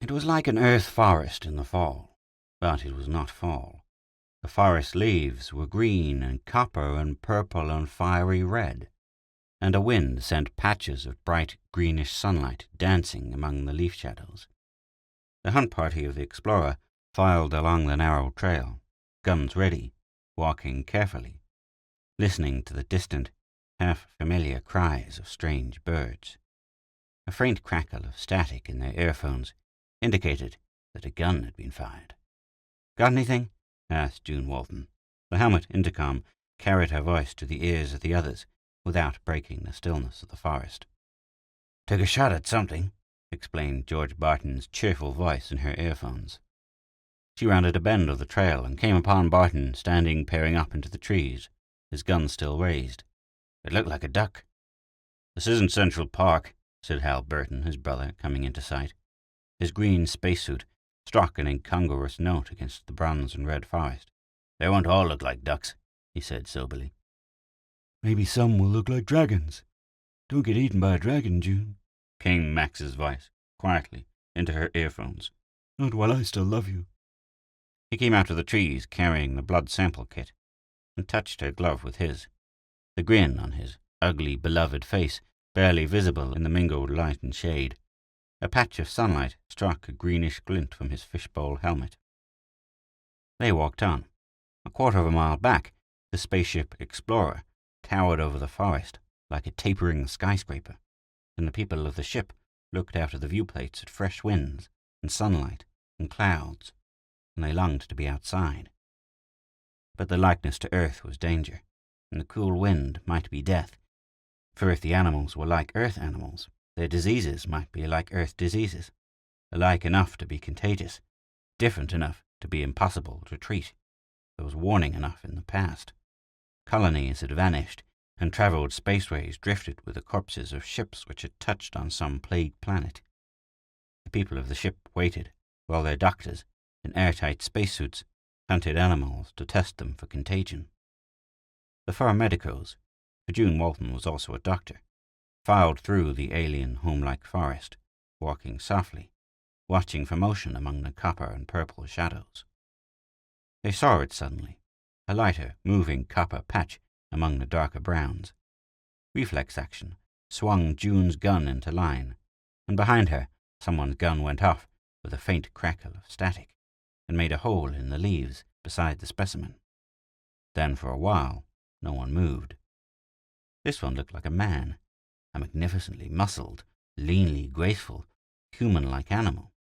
It was like an earth forest in the fall, but it was not fall. The forest leaves were green and copper and purple and fiery red, and a wind sent patches of bright greenish sunlight dancing among the leaf shadows. The hunt party of the explorer filed along the narrow trail, guns ready, walking carefully, listening to the distant, half-familiar cries of strange birds. A faint crackle of static in their earphones indicated that a gun had been fired. "Got anything?" asked June Walton. The helmet intercom carried her voice to the ears of the others without breaking the stillness of the forest. "Took a shot at something," explained George Barton's cheerful voice in her earphones. She rounded a bend of the trail and came upon Barton standing peering up into the trees, his gun still raised. "It looked like a duck." "This isn't Central Park," said Hal Burton, his brother, coming into sight. His green spacesuit struck an incongruous note against the bronze and red forest. "They won't all look like ducks," he said soberly. "Maybe some will look like dragons. Don't get eaten by a dragon, June," came Max's voice, quietly, into her earphones. "Not while I still love you." He came out of the trees carrying the blood sample kit and touched her glove with his, the grin on his ugly, beloved face barely visible in the mingled light and shade. A patch of sunlight struck a greenish glint from his fishbowl helmet. They walked on. A quarter of a mile back, the spaceship Explorer towered over the forest like a tapering skyscraper, and the people of the ship looked out of the viewplates at fresh winds and sunlight and clouds, and they longed to be outside. But the likeness to Earth was danger, and the cool wind might be death, for if the animals were like Earth animals, their diseases might be like Earth diseases, alike enough to be contagious, different enough to be impossible to treat. There was warning enough in the past. Colonies had vanished, and traveled spaceways drifted with the corpses of ships which had touched on some plagued planet. The people of the ship waited, while their doctors, in airtight spacesuits, hunted animals to test them for contagion. The four medicos, for June Walton was also a doctor, filed through the alien home-like forest, walking softly, watching for motion among the copper and purple shadows. They saw it suddenly, a lighter, moving copper patch among the darker browns. Reflex action swung June's gun into line, and behind her someone's gun went off with a faint crackle of static, and made a hole in the leaves beside the specimen. Then for a while no one moved. This one looked like a man, a magnificently muscled, leanly graceful, human-like animal,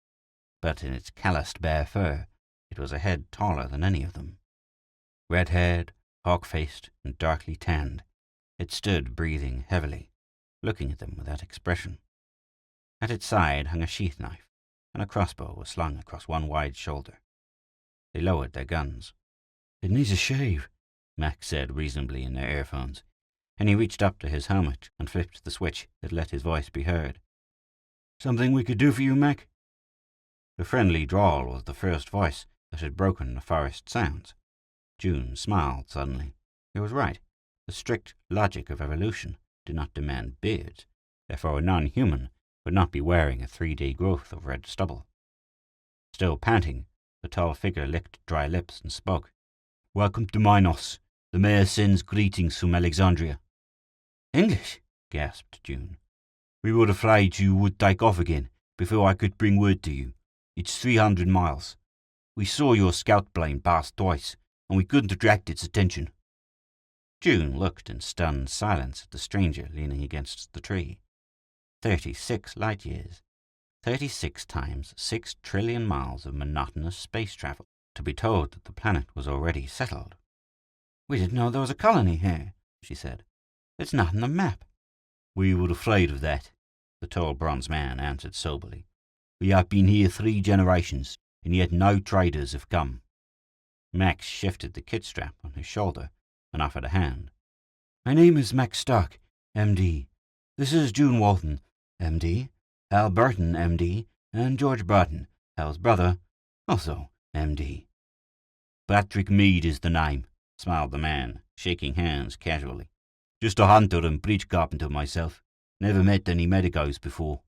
but in its calloused bare fur it was a head taller than any of them. Red-haired, hawk-faced, and darkly tanned, it stood breathing heavily, looking at them with that expression. At its side hung a sheath knife, and a crossbow was slung across one wide shoulder. They lowered their guns. "It needs a shave," Max said reasonably in their earphones, and he reached up to his helmet and flipped the switch that let his voice be heard. "Something we could do for you, Mac?" The friendly drawl was the first voice that had broken the forest sounds. June smiled suddenly. He was right. The strict logic of evolution did not demand beards. Therefore a non-human would not be wearing a 3-day growth of red stubble. Still panting, the tall figure licked dry lips and spoke. "Welcome to Minos. The mayor sends greetings from Alexandria." "English?" gasped June. "We were afraid you would take off again before I could bring word to you. It's 300 miles. We saw your scout plane pass twice, and we couldn't attract its attention." June looked in stunned silence at the stranger leaning against the tree. 36 light years. 36 times 6 trillion miles of monotonous space travel, to be told that the planet was already settled. "We didn't know there was a colony here," she said. "It's not on the map." "We were afraid of that," the tall bronze man answered soberly. "We have been here 3 generations, and yet no traders have come." Max shifted the kit strap on his shoulder and offered a hand. "My name is Max Stark, M.D. This is June Walton, M.D., Hal Burton, M.D., and George Barton, Hal's brother, also M.D. "Patrick Mead is the name," smiled the man, shaking hands casually. "Just a hunter and bridge carpenter myself. Never met any medicos before."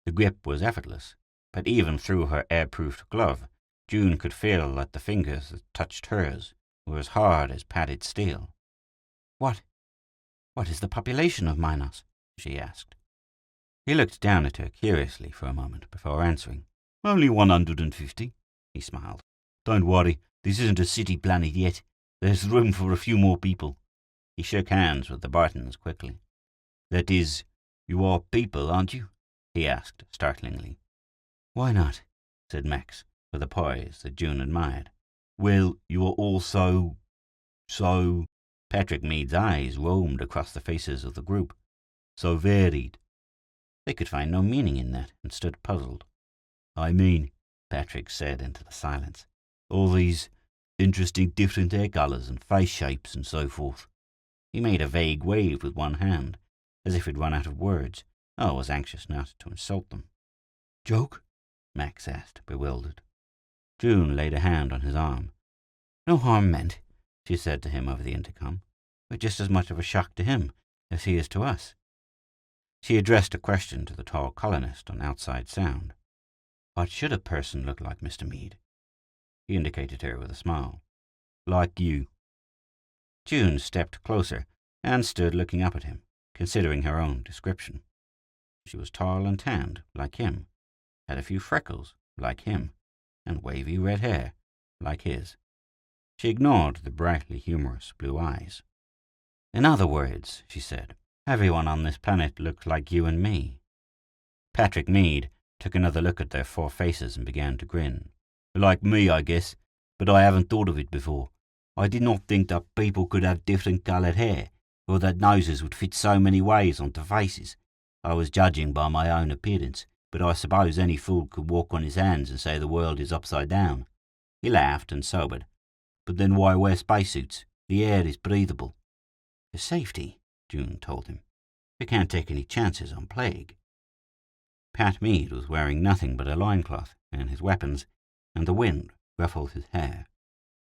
The grip was effortless, But even through her air-proofed glove, June could feel that the fingers that touched hers were as hard as padded steel. What is the population of Minos? She asked. He looked down at her curiously for a moment before answering. Only 150, he smiled. Don't worry, this isn't a city planet yet. There's room for a few more people. He shook hands with the Bartons quickly. That is, you are people, aren't you? He asked startlingly. Why not? Said Max, with a poise that June admired. Well, you are all so... Patrick Mead's eyes roamed across the faces of the group. So varied. They could find no meaning in that and stood puzzled. I mean, Patrick said into the silence, all these interesting different hair colours and face shapes and so forth. He made a vague wave with one hand, as if he'd run out of words, or was anxious not to insult them. Joke? Max asked, bewildered. June laid a hand on his arm. No harm meant, she said to him over the intercom, but just as much of a shock to him as he is to us. She addressed a question to the tall colonist on outside sound. What should a person look like, Mr. Mead? He indicated her with a smile. Like you. June stepped closer and stood looking up at him, considering her own description. She was tall and tanned, like him, had a few freckles, like him, and wavy red hair, like his. She ignored the brightly humorous blue eyes. In other words, she said, everyone on this planet looks like you and me. Patrick Mead took another look at their four faces and began to grin. Like me, I guess, but I haven't thought of it before. I did not think that people could have different coloured hair, or that noses would fit so many ways onto faces. I was judging by my own appearance, but I suppose any fool could walk on his hands and say the world is upside down. He laughed and sobered. But then why wear spacesuits? The air is breathable. For safety, June told him. We can't take any chances on plague. Pat Mead was wearing nothing but a loincloth and his weapons, and the wind ruffled his hair.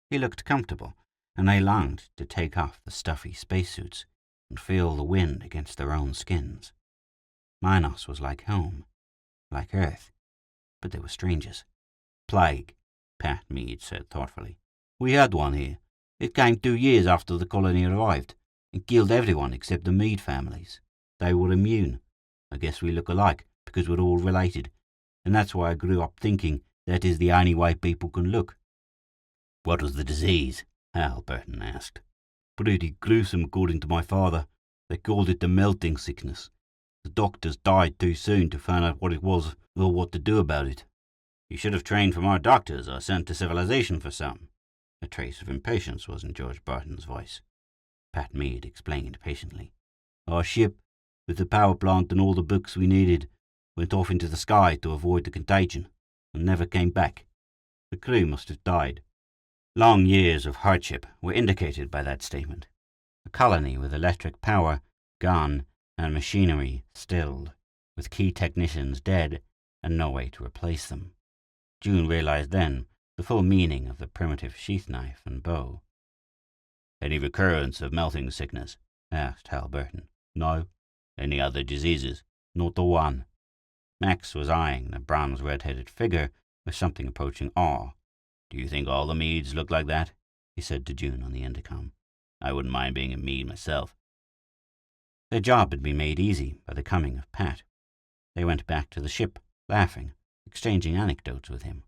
He looked comfortable, and they longed to take off the stuffy spacesuits and feel the wind against their own skins. Minos was like home, like Earth, but they were strangers. Plague, Pat Mead said thoughtfully. We had one here. It came 2 years after the colony arrived, and killed everyone except the Mead families. They were immune. I guess we look alike, because we're all related, and that's why I grew up thinking that is the only way people can look. What was the disease? Hal Burton asked. Pretty gruesome, according to my father. They called it the melting sickness. The doctors died too soon to find out what it was or what to do about it. You should have trained for more doctors or sent to civilization for some. A trace of impatience was in George Barton's voice. Pat Mead explained patiently. Our ship, with the power plant and all the books we needed, went off into the sky to avoid the contagion, and never came back. The crew must have died. Long years of hardship were indicated by that statement. A colony with electric power gone and machinery stilled, with key technicians dead and no way to replace them. June realized then the full meaning of the primitive sheath knife and bow. Any recurrence of melting sickness? Asked Hal Burton. No. Any other diseases? Not the one. Max was eyeing the bronze red-headed figure with something approaching awe. Do you think all the Meads look like that? He said to June on the intercom. I wouldn't mind being a Mead myself. Their job had been made easy by the coming of Pat. They went back to the ship, laughing, exchanging anecdotes with him.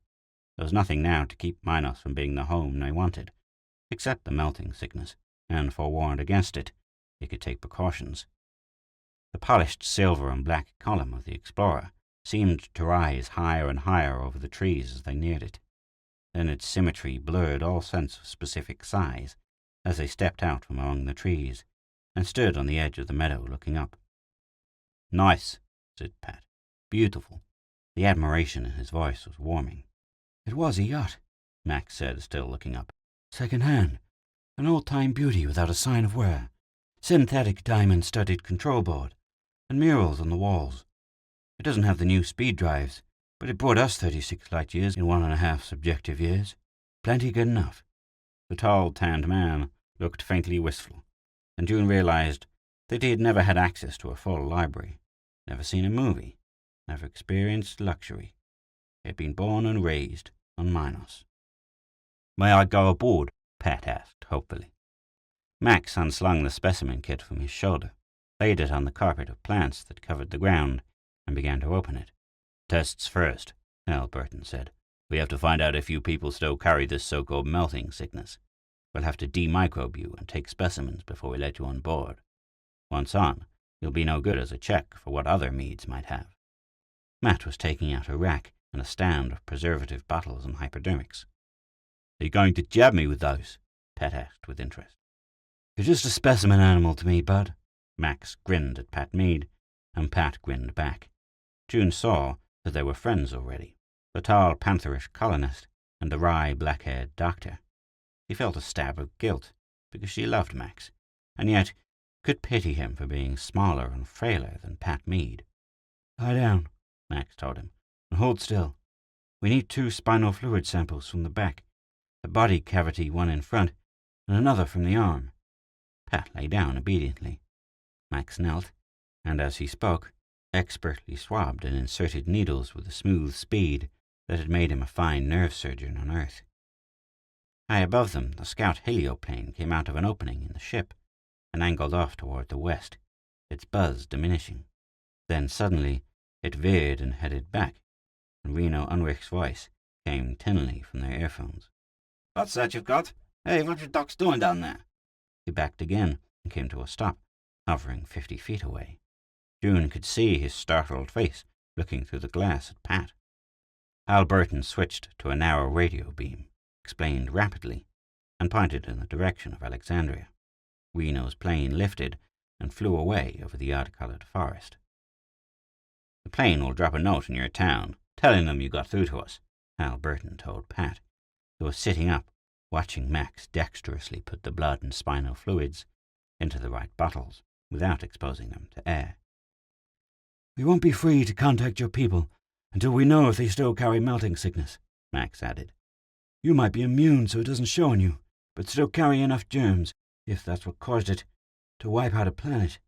There was nothing now to keep Minos from being the home they wanted, except the melting sickness, and forewarned against it, they could take precautions. The polished silver and black column of the Explorer seemed to rise higher and higher over the trees as they neared it. Then its symmetry blurred all sense of specific size as they stepped out from among the trees and stood on the edge of the meadow looking up. Nice, said Pat. Beautiful. The admiration in his voice was warming. It was a yacht, Max said, still looking up. Second hand. An old-time beauty without a sign of wear. Synthetic diamond-studded control board, and murals on the walls. It doesn't have the new speed drives, but it brought us 36 light years in 1.5 subjective years. Plenty good enough. The tall, tanned man looked faintly wistful, and June realized that he had never had access to a full library, never seen a movie, never experienced luxury. He had been born and raised on Minos. "May I go aboard?" Pat asked hopefully. Max unslung the specimen kit from his shoulder, laid it on the carpet of plants that covered the ground, and began to open it. "Tests first," Hal Burton said. "We have to find out if you people still carry this so-called melting sickness. We'll have to demicrobe you and take specimens before we let you on board. Once on, you'll be no good as a check for what other Meads might have." Matt was taking out a rack and a stand of preservative bottles and hypodermics. "Are you going to jab me with those?" Pat asked with interest. "You're just a specimen animal to me, bud." Max grinned at Pat Mead, and Pat grinned back. June saw that they were friends already, the tall, pantherish colonist and the wry, black-haired doctor. He felt a stab of guilt, because she loved Max, and yet could pity him for being smaller and frailer than Pat Mead. "Lie down," Max told him, "and hold still. We need 2 spinal fluid samples from the back, the body cavity one in front, and another from the arm." Pat lay down obediently. Max knelt, and as he spoke, expertly swabbed and inserted needles with a smooth speed that had made him a fine nerve surgeon on Earth. High above them, the scout helioplane came out of an opening in the ship and angled off toward the west, its buzz diminishing. Then suddenly, it veered and headed back, and Reno Unrich's voice came tinnily from their earphones. "What's that you've got? Hey, what are docs doing down there?" He backed again and came to a stop, hovering 50 feet away. June could see his startled face looking through the glass at Pat. Hal Burton switched to a narrow radio beam, explained rapidly, and pointed in the direction of Alexandria. Reno's plane lifted and flew away over the odd-colored forest. "The plane will drop a note in your town, telling them you got through to us," Hal Burton told Pat, who was sitting up, watching Max dexterously put the blood and spinal fluids into the right bottles without exposing them to air. "We won't be free to contact your people until we know if they still carry melting sickness," Max added. "You might be immune so it doesn't show on you, but still carry enough germs, if that's what caused it, to wipe out a planet."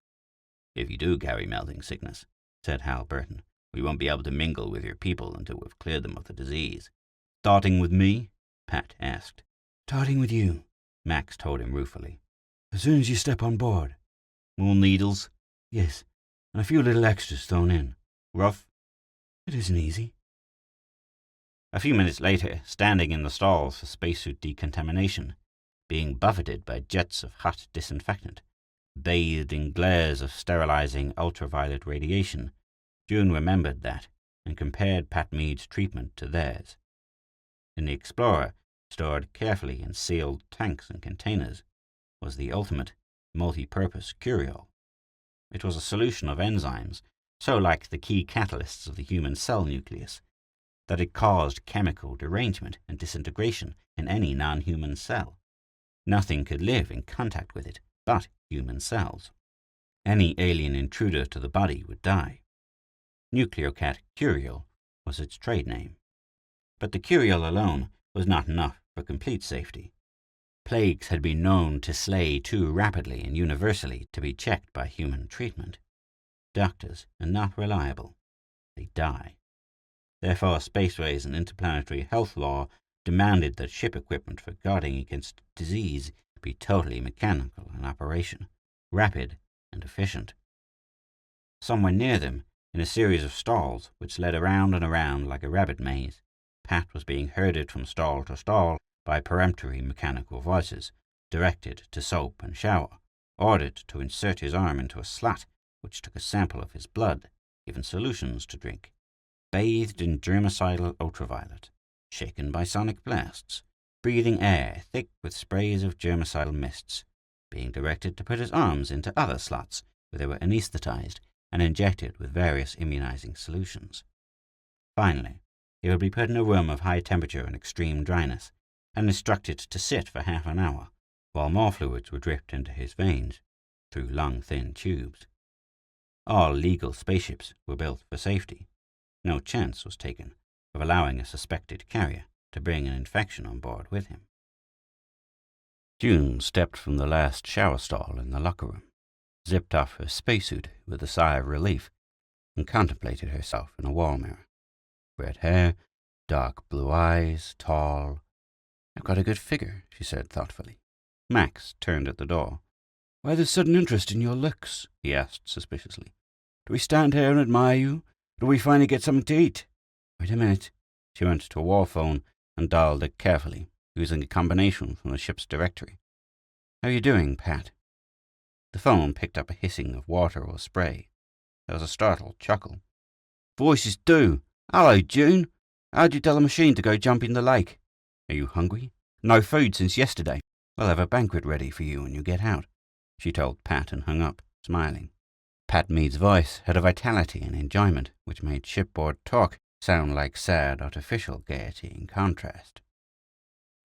"If you do carry melting sickness," said Hal Burton, "we won't be able to mingle with your people until we've cleared them of the disease." "Starting with me?" Pat asked. "Starting with you," Max told him ruefully. "As soon as you step on board." "More needles?" "Yes, and a few little extras thrown in." "Rough?" "It isn't easy." A few minutes later, standing in the stalls for spacesuit decontamination, being buffeted by jets of hot disinfectant, bathed in glares of sterilizing ultraviolet radiation, June remembered that and compared Pat Mead's treatment to theirs. In the Explorer, stored carefully in sealed tanks and containers, was the ultimate multi-purpose curiole. It was a solution of enzymes so like the key catalysts of the human cell nucleus that it caused chemical derangement and disintegration in any non-human cell. Nothing could live in contact with it but human cells. Any alien intruder to the body would die. Nucleocat Curiole was its trade name. But the curiole alone was not enough for complete safety. Plagues had been known to slay too rapidly and universally to be checked by human treatment. Doctors are not reliable. They die. Therefore, spaceways and interplanetary health law demanded that ship equipment for guarding against disease be totally mechanical in operation, rapid and efficient. Somewhere near them, in a series of stalls which led around and around like a rabbit maze, Pat was being herded from stall to stall by peremptory mechanical voices, directed to soap and shower, ordered to insert his arm into a slot which took a sample of his blood, given solutions to drink, bathed in germicidal ultraviolet, shaken by sonic blasts, breathing air thick with sprays of germicidal mists, being directed to put his arms into other slots where they were anesthetized and injected with various immunizing solutions. Finally, he would be put in a room of high temperature and extreme dryness, and instructed to sit for half an hour, while more fluids were dripped into his veins through long, thin tubes. All legal spaceships were built for safety. No chance was taken of allowing a suspected carrier to bring an infection on board with him. June stepped from the last shower stall in the locker room, zipped off her spacesuit with a sigh of relief, and contemplated herself in a wall mirror. Red hair, Dark blue eyes, tall. I've got a good figure, she said thoughtfully. Max turned at the door. Why this sudden interest in your looks? He asked suspiciously. Do we stand here and admire you? Or do we finally get something to eat? Wait a minute. She went to a wall phone and dialed it carefully, using a combination from the ship's directory. How are you doing, Pat? The phone picked up a hissing of water or spray. There was a startled chuckle. Voices do. Hello, June. How'd you tell the machine to go jump in the lake? Are you hungry? No food since yesterday. We'll have a banquet ready for you when you get out, she told Pat and hung up, smiling. Pat Mead's voice had a vitality and enjoyment which made shipboard talk sound like sad, artificial gaiety in contrast.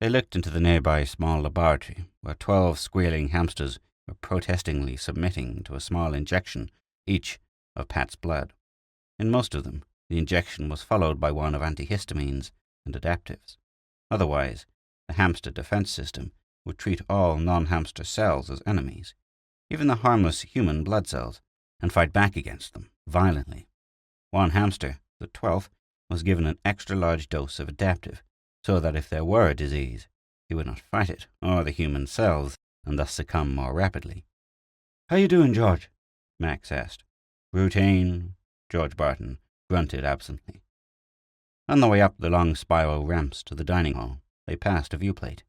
They looked into the nearby small laboratory, where 12 squealing hamsters were protestingly submitting to a small injection, each, of Pat's blood. In most of them, the injection was followed by one of antihistamines and adaptives. Otherwise, the hamster defense system would treat all non-hamster cells as enemies, even the harmless human blood cells, and fight back against them violently. One hamster, the 12th, was given an extra-large dose of adaptive, so that if there were a disease, he would not fight it or the human cells, and thus succumb more rapidly. How you doing, George? Max asked. Routine, George Barton grunted absently. On the way up the long spiral ramps to the dining hall, they passed a viewplate.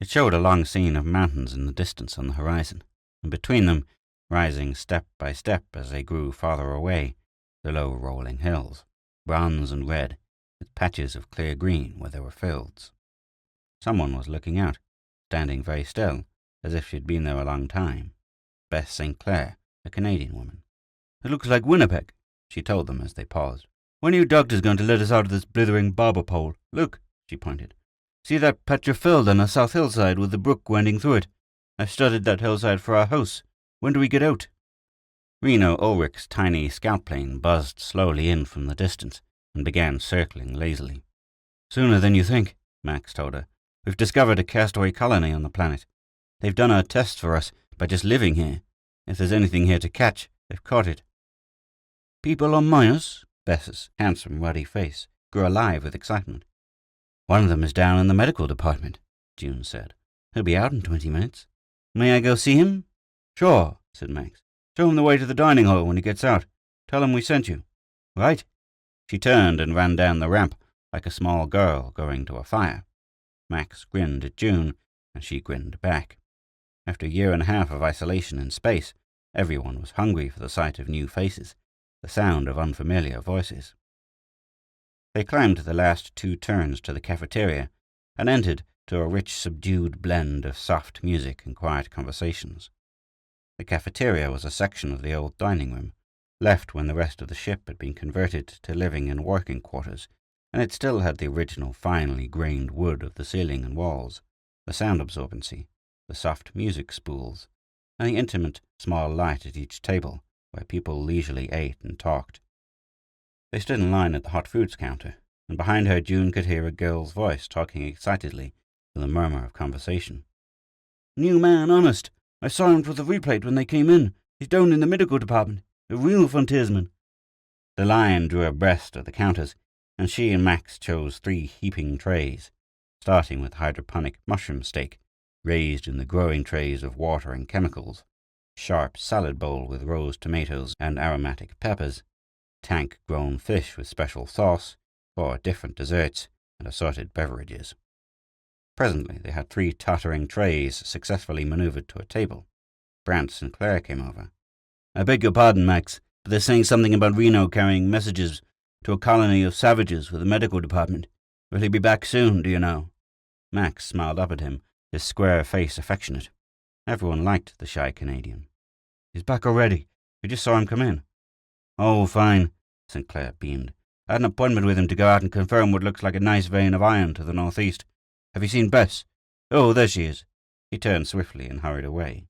It showed a long scene of mountains in the distance on the horizon, and between them, rising step by step as they grew farther away, the low rolling hills, bronze and red, with patches of clear green where there were fields. Someone was looking out, standing very still, as if she'd been there a long time. Bess St. Clair, a Canadian woman. It looks like Winnipeg, she told them as they paused. When are you doctors going to let us out of this blithering barber pole? Look, she pointed. See that patch of field on the south hillside with the brook winding through it? I've studied that hillside for our house. When do we get out? Reno Ulrich's tiny scout plane buzzed slowly in from the distance and began circling lazily. Sooner than you think, Max told her. We've discovered a castaway colony on the planet. They've done our tests for us by just living here. If there's anything here to catch, they've caught it. People on Minos? Bess's handsome, ruddy face grew alive with excitement. One of them is down in the medical department, June said. He'll be out in 20 minutes. May I go see him? Sure, said Max. Show him the way to the dining hall when he gets out. Tell him we sent you. Right? She turned and ran down the ramp like a small girl going to a fire. Max grinned at June, and she grinned back. After a year and a half of isolation in space, everyone was hungry for the sight of new faces, the sound of unfamiliar voices. They climbed the last 2 turns to the cafeteria and entered to a rich, subdued blend of soft music and quiet conversations. The cafeteria was a section of the old dining room, left when the rest of the ship had been converted to living and working quarters, and it still had the original finely grained wood of the ceiling and walls, the sound absorbency, the soft music spools, and the intimate small light at each table where people leisurely ate and talked. They stood in line at the hot foods counter, and behind her June could hear a girl's voice talking excitedly with a murmur of conversation. New man, honest. I saw him with the replate when they came in. He's down in the medical department. A real frontiersman. The line drew abreast of the counters, and she and Max chose 3 heaping trays, starting with hydroponic mushroom steak, raised in the growing trays of water and chemicals, sharp salad bowl with rose tomatoes and aromatic peppers, tank-grown fish with special sauce, 4 different desserts, and assorted beverages. Presently they had 3 tottering trays successfully maneuvered to a table. Brant Sinclair came over. I beg your pardon, Max, but they're saying something about Reno carrying messages to a colony of savages with the medical department. Will he be back soon, do you know? Max smiled up at him, his square face affectionate. Everyone liked the shy Canadian. He's back already. We just saw him come in. Oh, fine, Sinclair beamed. I had an appointment with him to go out and confirm what looks like a nice vein of iron to the northeast. Have you seen Bess? Oh, there she is. He turned swiftly and hurried away.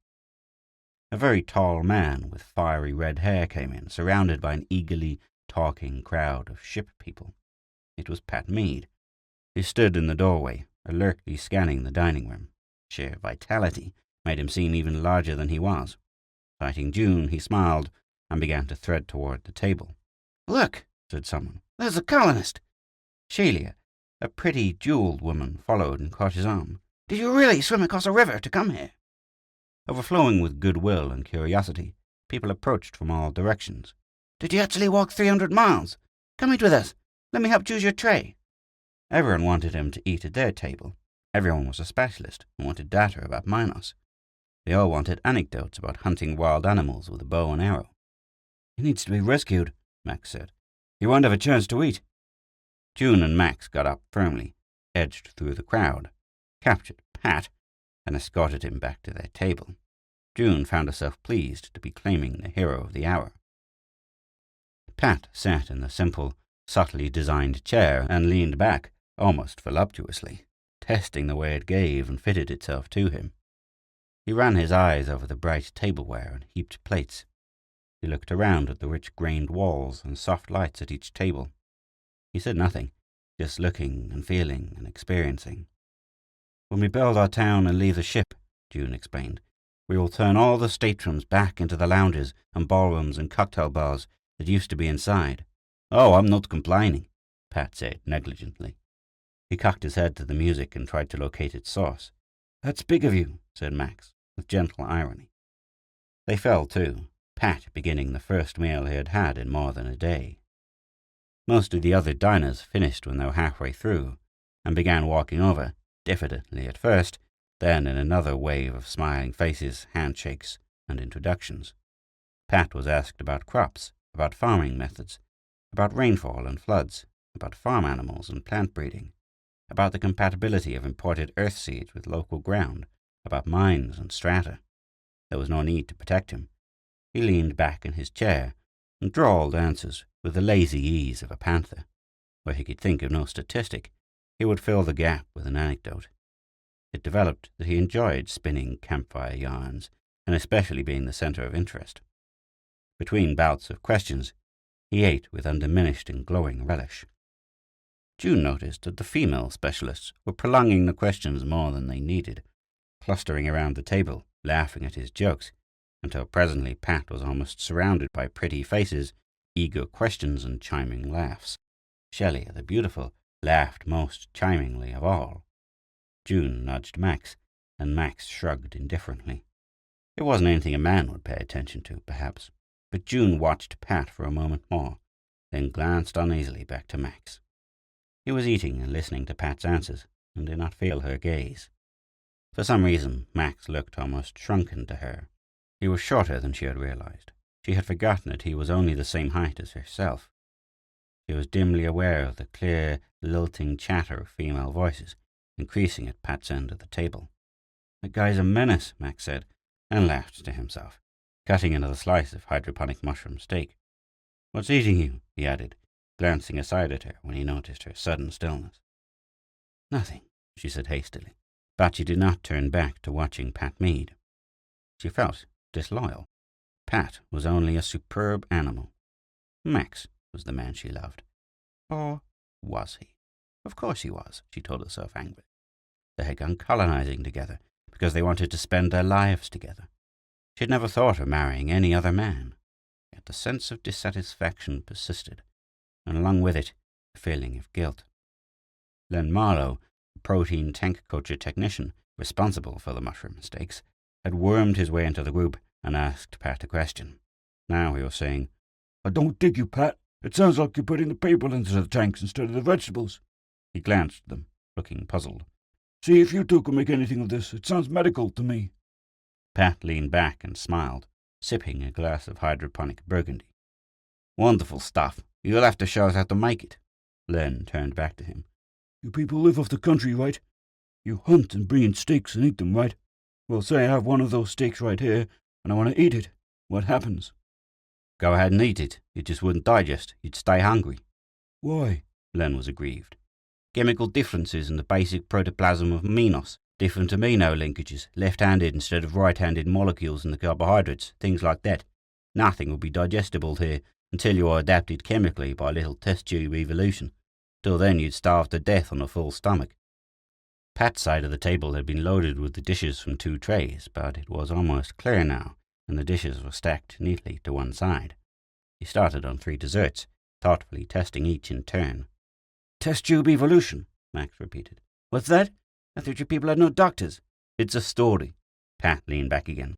A very tall man with fiery red hair came in, surrounded by an eagerly talking crowd of ship people. It was Pat Mead. He stood in the doorway, alertly scanning the dining room. Sheer vitality made him seem even larger than he was. Sighting June, he smiled and began to thread toward the table. Look, said someone. There's a colonist. Shelia, A pretty, jewelled woman followed and caught his arm. "Did you really swim across a river to come here?" Overflowing with goodwill and curiosity, people approached from all directions. "Did you actually walk 300 miles? Come eat with us. Let me help choose your tray." Everyone wanted him to eat at their table. Everyone was a specialist and wanted data about Minos. They all wanted anecdotes about hunting wild animals with a bow and arrow. "He needs to be rescued," Max said. "He won't have a chance to eat." June and Max got up firmly, edged through the crowd, captured Pat, and escorted him back to their table. June found herself pleased to be claiming the hero of the hour. Pat sat in the simple, subtly designed chair and leaned back, almost voluptuously, testing the way it gave and fitted itself to him. He ran his eyes over the bright tableware and heaped plates. He looked around at the rich-grained walls and soft lights at each table. He said nothing, just looking and feeling and experiencing. "When we build our town and leave the ship," June explained, "we will turn all the staterooms back into the lounges and ballrooms and cocktail bars that used to be inside." "Oh, I'm not complaining," Pat said negligently. He cocked his head to the music and tried to locate its source. "That's big of you," said Max, with gentle irony. They fell to, Pat beginning the first meal he had had in more than a day. Most of the other diners finished when they were halfway through, and began walking over, diffidently at first, then in another wave of smiling faces, handshakes, and introductions. Pat was asked about crops, about farming methods, about rainfall and floods, about farm animals and plant breeding, about the compatibility of imported earth seeds with local ground, about mines and strata. There was no need to protect him. He leaned back in his chair and drawled answers with the lazy ease of a panther. Where he could think of no statistic, he would fill the gap with an anecdote. It developed that he enjoyed spinning campfire yarns, and especially being the center of interest. Between bouts of questions, he ate with undiminished and glowing relish. June noticed that the female specialists were prolonging the questions more than they needed, clustering around the table, laughing at his jokes, until presently Pat was almost surrounded by pretty faces, eager questions, and chiming laughs. Shelley, the beautiful, laughed most chimingly of all. June nudged Max, and Max shrugged indifferently. It wasn't anything a man would pay attention to, perhaps, but June watched Pat for a moment more, then glanced uneasily back to Max. He was eating and listening to Pat's answers, and did not feel her gaze. For some reason, Max looked almost shrunken to her. He was shorter than she had realized. She had forgotten that he was only the same height as herself. She was dimly aware of the clear, lilting chatter of female voices, increasing at Pat's end of the table. "That guy's a menace," Max said, and laughed to himself, cutting another slice of hydroponic mushroom steak. "What's eating you?" he added, glancing aside at her when he noticed her sudden stillness. "Nothing," she said hastily, but she did not turn back to watching Pat Mead. She felt disloyal. Pat was only a superb animal. Max was the man she loved. Or was he? Of course he was, she told herself angrily. They had gone colonizing together because they wanted to spend their lives together. She had never thought of marrying any other man. Yet the sense of dissatisfaction persisted, and along with it, the feeling of guilt. Len Marlowe, the protein tank culture technician responsible for the mushroom mistakes, had wormed his way into the group and asked Pat a question. Now he was saying, "I don't dig you, Pat. It sounds like you're putting the people into the tanks instead of the vegetables." He glanced at them, looking puzzled. "See if you two can make anything of this. It sounds medical to me." Pat leaned back and smiled, sipping a glass of hydroponic burgundy. "Wonderful stuff. You'll have to show us how to make it." Len turned back to him. "You people live off the country, right? You hunt and bring in steaks and eat them, right? Well, say I have one of those steaks right here, and I want to eat it. What happens?" "Go ahead and eat it. It just wouldn't digest. You'd stay hungry." "Why?" Len was aggrieved. "Chemical differences in the basic protoplasm of Minos. Different amino linkages, left-handed instead of right-handed molecules in the carbohydrates, things like that. Nothing will be digestible here until you are adapted chemically by a little test tube evolution. Till then you'd starve to death on a full stomach." Pat's side of the table had been loaded with the dishes from 2 trays, but it was almost clear now, and the dishes were stacked neatly to one side. He started on 3 desserts, thoughtfully testing each in turn. "Test tube evolution," Max repeated. What's that? I thought you people had no doctors. It's a story. Pat leaned back again.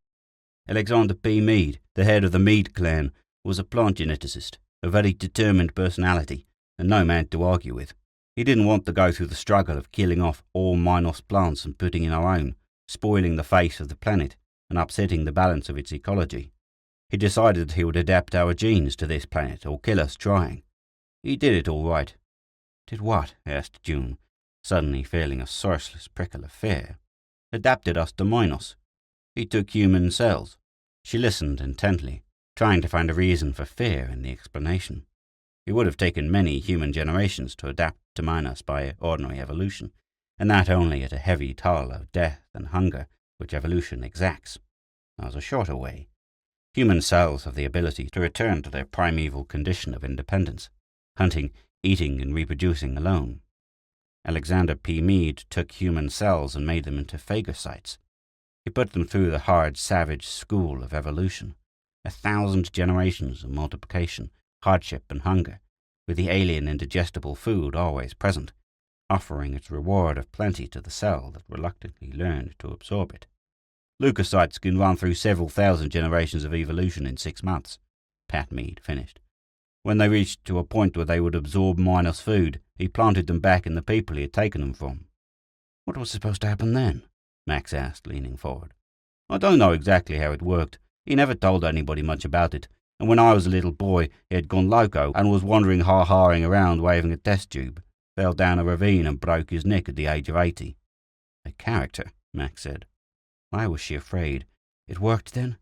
Alexander P. Mead, the head of the Mead clan, was a plant geneticist, a very determined personality, and no man to argue with. He didn't want to go through the struggle of killing off all Minos plants and putting in our own, spoiling the face of the planet and upsetting the balance of its ecology. He decided that he would adapt our genes to this planet or kill us trying. He did it all right. Did what? Asked June, suddenly feeling a sourceless prickle of fear. Adapted us to Minos. He took human cells. She listened intently, trying to find a reason for fear in the explanation. It would have taken many human generations to adapt to Minos by ordinary evolution, and that only at a heavy toll of death and hunger which evolution exacts. There was a shorter way. Human cells have the ability to return to their primeval condition of independence, hunting, eating, and reproducing alone. Alexander P. Mead took human cells and made them into phagocytes. He put them through the hard, savage school of evolution, 1,000 generations of multiplication, hardship, and hunger, with the alien indigestible food always present, offering its reward of plenty to the cell that reluctantly learned to absorb it. Leukocytes can run through several thousand generations of evolution in 6 months, Pat Mead finished. When they reached to a point where they would absorb Minos food, he planted them back in the people he had taken them from. What was supposed to happen then? Max asked, leaning forward. I don't know exactly how it worked. He never told anybody much about it, and when I was a little boy, he had gone loco and was wandering ha-haing around waving a test tube, fell down a ravine and broke his neck at the age of 80. A character, Max said. Why was she afraid? It worked then?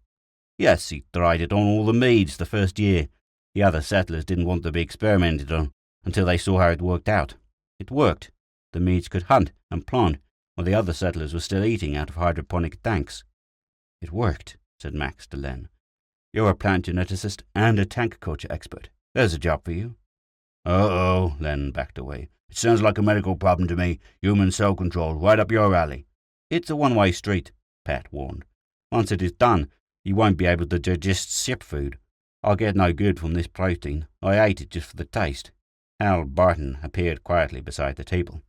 Yes, he tried it on all the Meads the first year. The other settlers didn't want to be experimented on until they saw how it worked out. It worked. The Meads could hunt and plant, while the other settlers were still eating out of hydroponic tanks. It worked, said Max to Len. You're a plant geneticist and a tank culture expert. There's a job for you. Uh-oh, Len backed away. It sounds like a medical problem to me. Human cell control, right up your alley. It's a one-way street, Pat warned. Once it is done, you won't be able to digest ship food. I'll get no good from this protein. I ate it just for the taste. Hal Barton appeared quietly beside the table.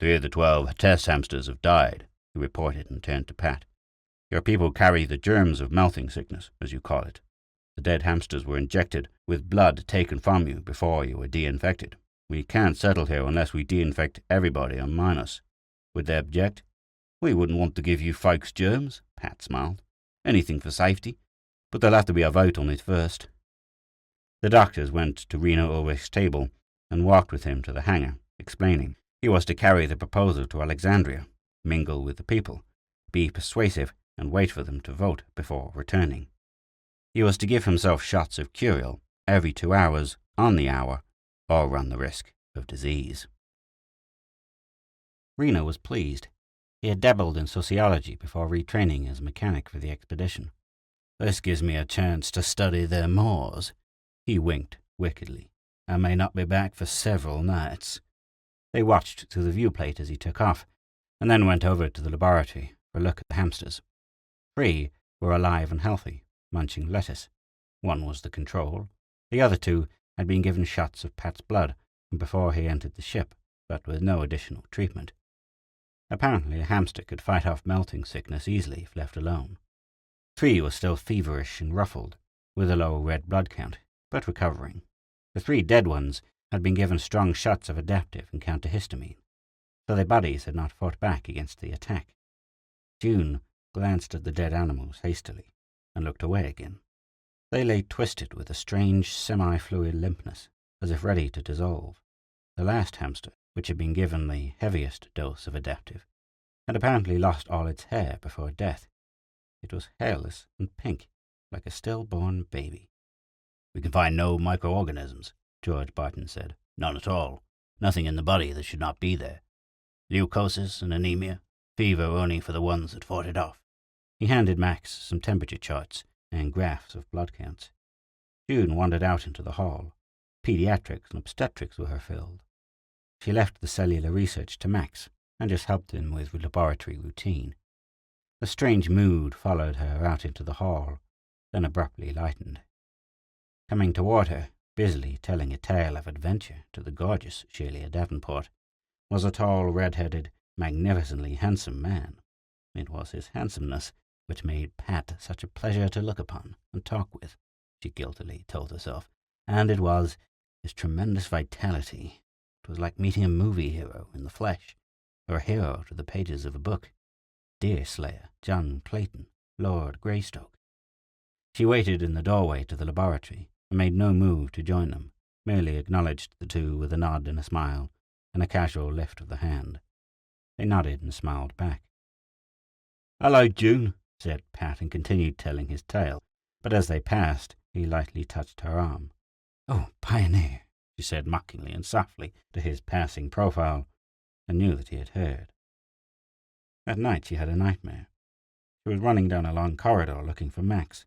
3 of the 12 test hamsters have died, he reported and turned to Pat. Your people carry the germs of melting sickness, as you call it. The dead hamsters were injected with blood taken from you before you were de-infected. We can't settle here unless we de-infect everybody on Minos. Would they object? We wouldn't want to give you folks germs, Pat smiled. Anything for safety. But there'll have to be a vote on it first. The doctors went to Reno Ulrich's table and walked with him to the hangar, explaining he was to carry the proposal to Alexandria, mingle with the people, be persuasive, and wait for them to vote before returning. He was to give himself shots of Curial every 2 hours, on the hour, or run the risk of disease. Reno was pleased. He had dabbled in sociology before retraining as a mechanic for the expedition. This gives me a chance to study their mores. He winked wickedly. I may not be back for several nights. They watched through the viewplate as he took off, and then went over to the laboratory for a look at the hamsters. 3 were alive and healthy, munching lettuce. 1 was the control. The other 2 had been given shots of Pat's blood before he entered the ship, but with no additional treatment. Apparently a hamster could fight off melting sickness easily if left alone. 3 was still feverish and ruffled, with a low red blood count, but recovering. The 3 dead ones had been given strong shots of adaptive and counterhistamine, so their bodies had not fought back against the attack. June glanced at the dead animals hastily and looked away again. They lay twisted with a strange semi-fluid limpness, as if ready to dissolve. The last hamster, which had been given the heaviest dose of adaptive, had apparently lost all its hair before death. It was hairless and pink, like a stillborn baby. We can find no microorganisms, George Barton said. None at all. Nothing in the body that should not be there. Leukosis and anemia. Fever only for the ones that fought it off. He handed Max some temperature charts and graphs of blood counts. June wandered out into the hall. Pediatrics and obstetrics were her field. She left the cellular research to Max and just helped him with laboratory routine. A strange mood followed her out into the hall, then abruptly lightened. Coming toward her, busily telling a tale of adventure to the gorgeous Shelia Davenport, was a tall, red-headed, magnificently handsome man. It was his handsomeness which made Pat such a pleasure to look upon and talk with, she guiltily told herself, and it was his tremendous vitality. It was like meeting a movie hero in the flesh, or a hero to the pages of a book. Deerslayer, John Clayton, Lord Greystoke. She waited in the doorway to the laboratory and made no move to join them, merely acknowledged the two with a nod and a smile, and a casual lift of the hand. They nodded and smiled back. "Hello, June," said Pat, and continued telling his tale, but as they passed, he lightly touched her arm. "Oh, pioneer," she said mockingly and softly to his passing profile, and knew that he had heard. That night she had a nightmare. She was running down a long corridor looking for Max,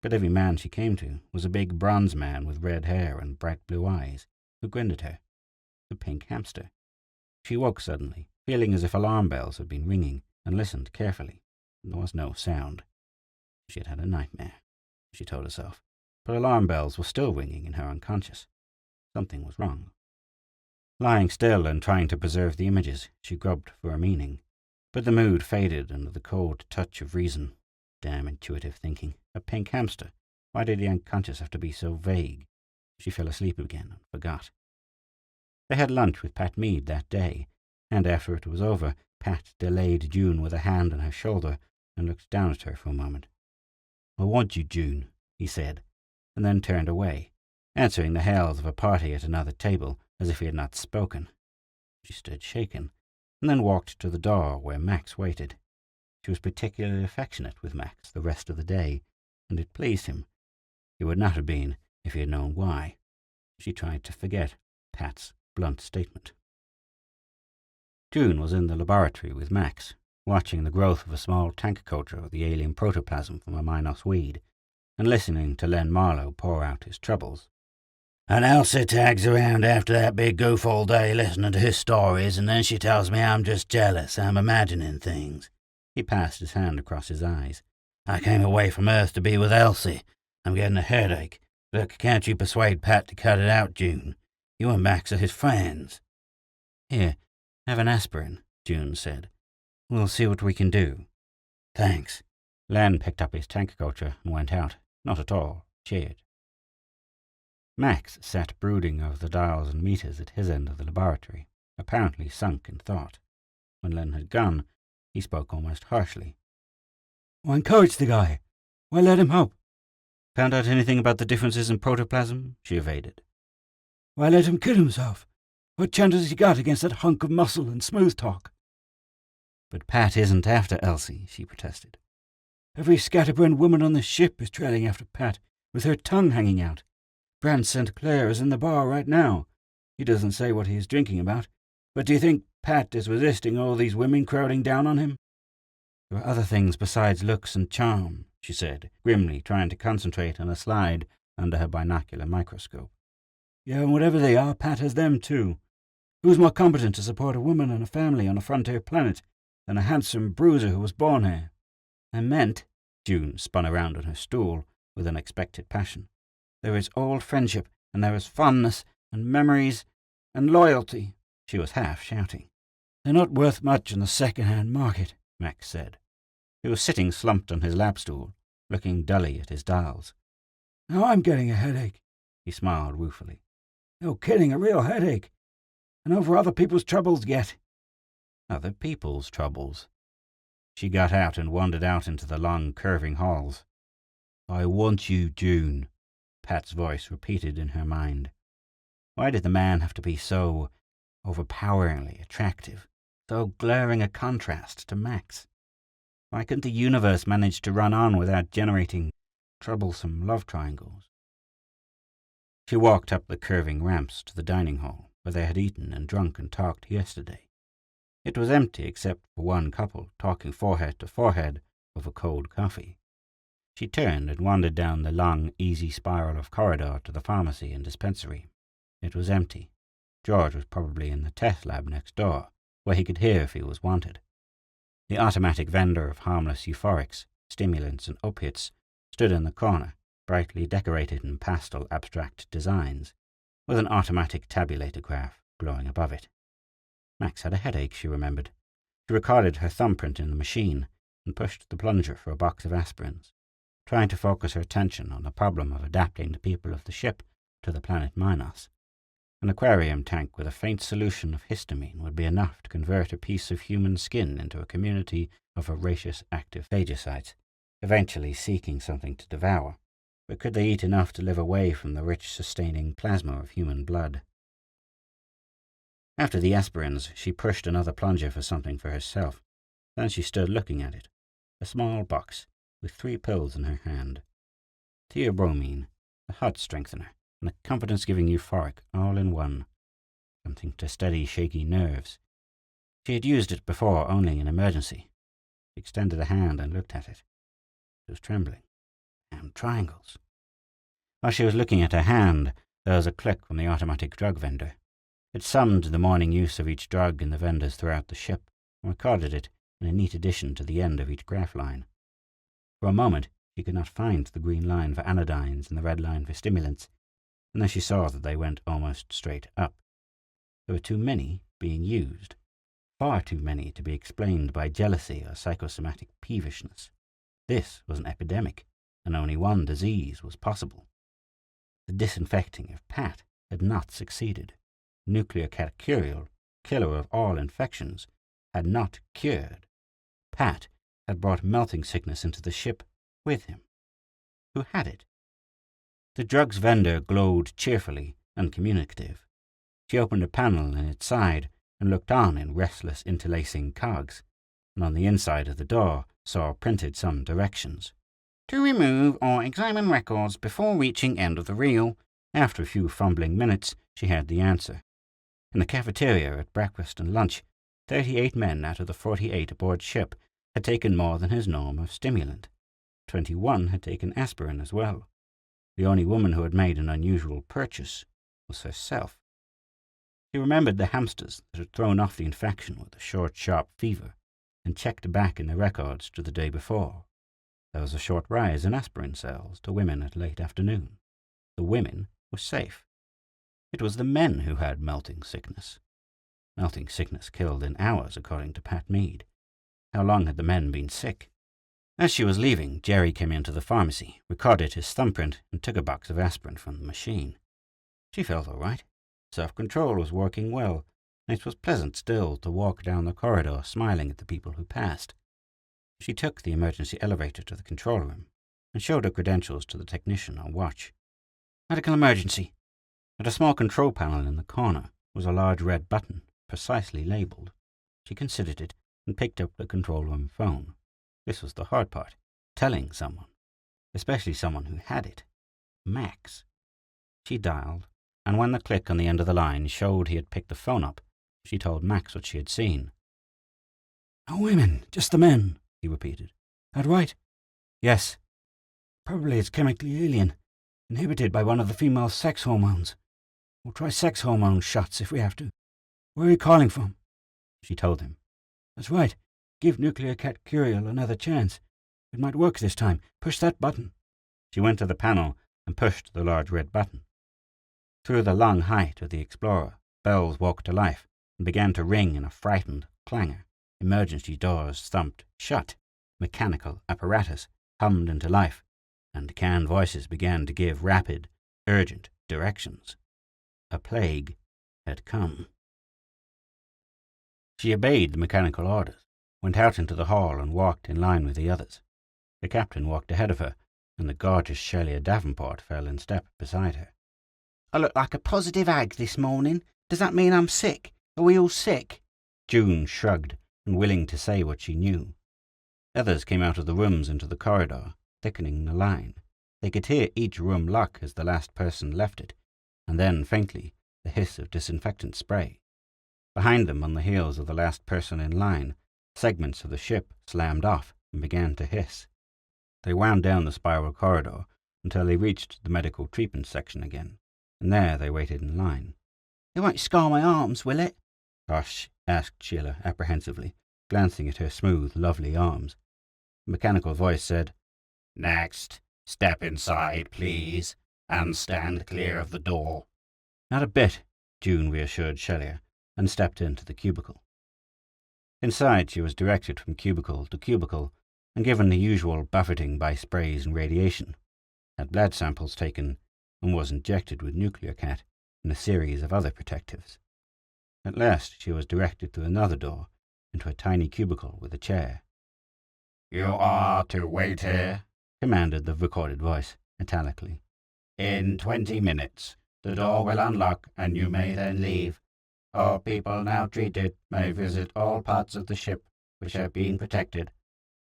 but every man she came to was a big bronze man with red hair and bright blue eyes, who grinned at her. The pink hamster. She woke suddenly, feeling as if alarm bells had been ringing, and listened carefully. There was no sound. She had had a nightmare, she told herself, but alarm bells were still ringing in her unconscious. Something was wrong. Lying still and trying to preserve the images, she groped for a meaning, but the mood faded under the cold touch of reason. Damn intuitive thinking. A pink hamster. Why did the unconscious have to be so vague? She fell asleep again and forgot. They had lunch with Pat Mead that day, and after it was over, Pat delayed June with a hand on her shoulder and looked down at her for a moment. "I want you, June," he said, and then turned away, answering the hails of a party at another table as if he had not spoken. She stood shaken, and then walked to the door where Max waited. She was particularly affectionate with Max the rest of the day, and it pleased him. He would not have been if he had known why. She tried to forget Pat's blunt statement. June was in the laboratory with Max, watching the growth of a small tank culture of the alien protoplasm from a Minos weed, and listening to Len Marlowe pour out his troubles. "And Elsie tags around after that big goof all day listening to his stories, and then she tells me I'm just jealous, I'm imagining things." He passed his hand across his eyes. "I came away from Earth to be with Elsie. I'm getting a headache. Look, can't you persuade Pat to cut it out, June? You and Max are his friends." "Here, have an aspirin," June said. "We'll see what we can do." "Thanks." Len picked up his tank culture and went out. Not at all cheered. Max sat brooding over the dials and meters at his end of the laboratory, apparently sunk in thought. When Len had gone, he spoke almost harshly. "Why encourage the guy? Why let him hope?" "Found out anything about the differences in protoplasm?" She evaded. "Why let him kill himself? What chance has he got against that hunk of muscle and smooth talk?" "But Pat isn't after Elsie," she protested. "Every scatterbrained woman on the ship is trailing after Pat, with her tongue hanging out. Brand St. Clair is in the bar right now. He doesn't say what he is drinking about, but do you think Pat is resisting all these women crowding down on him?" "There are other things besides looks and charm," she said, grimly trying to concentrate on a slide under her binocular microscope. "Yeah, and whatever they are, Pat has them too. Who's more competent to support a woman and a family on a frontier planet than a handsome bruiser who was born here?" "I meant," June spun around on her stool with unexpected passion, "there is old friendship, and there is fondness, and memories, and loyalty." She was half shouting. "They're not worth much in the second-hand market," Max said. He was sitting slumped on his lab stool, looking dully at his dials. "Now I'm getting a headache," he smiled ruefully. "No kidding, a real headache. And over other people's troubles yet." "Other people's troubles?" She got out and wandered out into the long, curving halls. "I want you, June," Pat's voice repeated in her mind. Why did the man have to be so overpoweringly attractive, so glaring a contrast to Max? Why couldn't the universe manage to run on without generating troublesome love triangles? She walked up the curving ramps to the dining hall, where they had eaten and drunk and talked yesterday. It was empty except for one couple talking forehead to forehead over cold coffee. She turned and wandered down the long, easy spiral of corridor to the pharmacy and dispensary. It was empty. George was probably in the test lab next door, where he could hear if he was wanted. The automatic vendor of harmless euphorics, stimulants, and opiates stood in the corner, brightly decorated in pastel abstract designs, with an automatic tabulator graph glowing above it. Max had a headache, she remembered. She recorded her thumbprint in the machine and pushed the plunger for a box of aspirins, trying to focus her attention on the problem of adapting the people of the ship to the planet Minos. An aquarium tank with a faint solution of histamine would be enough to convert a piece of human skin into a community of voracious active phagocytes, eventually seeking something to devour. But could they eat enough to live away from the rich, sustaining plasma of human blood? After the aspirins, she pushed another plunger for something for herself. Then she stood looking at it, a small box with 3 pills in her hand. Theobromine, a heart strengthener, and a confidence-giving euphoric all in one. Something to steady shaky nerves. She had used it before only in emergency. She extended a hand and looked at it. It was trembling. And triangles. While she was looking at her hand, there was a click from the automatic drug vendor. It summed the morning use of each drug in the vendors throughout the ship, and recorded it in a neat addition to the end of each graph line. For a moment, she could not find the green line for anodynes and the red line for stimulants, and then she saw that they went almost straight up. There were too many being used, far too many to be explained by jealousy or psychosomatic peevishness. This was an epidemic, and only one disease was possible. The disinfecting of Pat had not succeeded. Nuclear catechural, killer of all infections, had not cured. Pat had brought melting sickness into the ship with him. Who had it? The drugs vendor glowed cheerfully and communicative. She opened a panel in its side and looked on in restless interlacing cogs, and on the inside of the door saw printed some directions. To remove or examine records before reaching end of the reel. After a few fumbling minutes, she had the answer. In the cafeteria at breakfast and lunch, 38 men out of the 48 aboard ship had taken more than his norm of stimulant. 21 had taken aspirin as well. The only woman who had made an unusual purchase was herself. She remembered the hamsters that had thrown off the infection with a short, sharp fever, and checked back in the records to the day before. There was a short rise in aspirin sales to women at late afternoon. The women were safe. It was the men who had melting sickness. Melting sickness killed in hours, according to Pat Mead. How long had the men been sick? As she was leaving, Jerry came into the pharmacy, recorded his thumbprint, and took a box of aspirin from the machine. She felt all right. Self-control was working well, and it was pleasant still to walk down the corridor smiling at the people who passed. She took the emergency elevator to the control room and showed her credentials to the technician on watch. Medical emergency. At a small control panel in the corner was a large red button, precisely labeled. She considered it and picked up the control room phone. This was the hard part, telling someone, especially someone who had it. Max. She dialed, and when the click on the end of the line showed he had picked the phone up, she told Max what she had seen. No women, just the men, he repeated. That right? Yes. Probably it's chemically alien, inhibited by one of the female sex hormones. We'll try sex hormone shots if we have to. Where are you calling from? She told him. That's right. Give nuclear catechural another chance. It might work this time. Push that button. She went to the panel and pushed the large red button. Through the long height of the Explorer, bells woke to life and began to ring in a frightened clangor. Emergency doors thumped shut. Mechanical apparatus hummed into life, and canned voices began to give rapid, urgent directions. A plague had come. She obeyed the mechanical orders, went out into the hall and walked in line with the others. The captain walked ahead of her, and the gorgeous Shelia Davenport fell in step beside her. I look like a positive ag this morning. Does that mean I'm sick? Are we all sick? June shrugged, unwilling to say what she knew. Others came out of the rooms into the corridor, thickening the line. They could hear each room lock as the last person left it, and then, faintly, the hiss of disinfectant spray. Behind them, on the heels of the last person in line, segments of the ship slammed off and began to hiss. They wound down the spiral corridor until they reached the medical treatment section again, and there they waited in line. It won't scar my arms, will it? Gosh, asked Sheila apprehensively, glancing at her smooth, lovely arms. A mechanical voice said, Next, step inside, please, and stand clear of the door. Not a bit, June reassured Shelia, and stepped into the cubicle. Inside, she was directed from cubicle to cubicle and given the usual buffeting by sprays and radiation, had blood samples taken, and was injected with nuclear cat and a series of other protectives. At last, she was directed through another door into a tiny cubicle with a chair. "You are to wait here," commanded the recorded voice, metallically. "In 20 minutes. The door will unlock, and you may then leave. All people now treated may visit all parts of the ship which have been protected.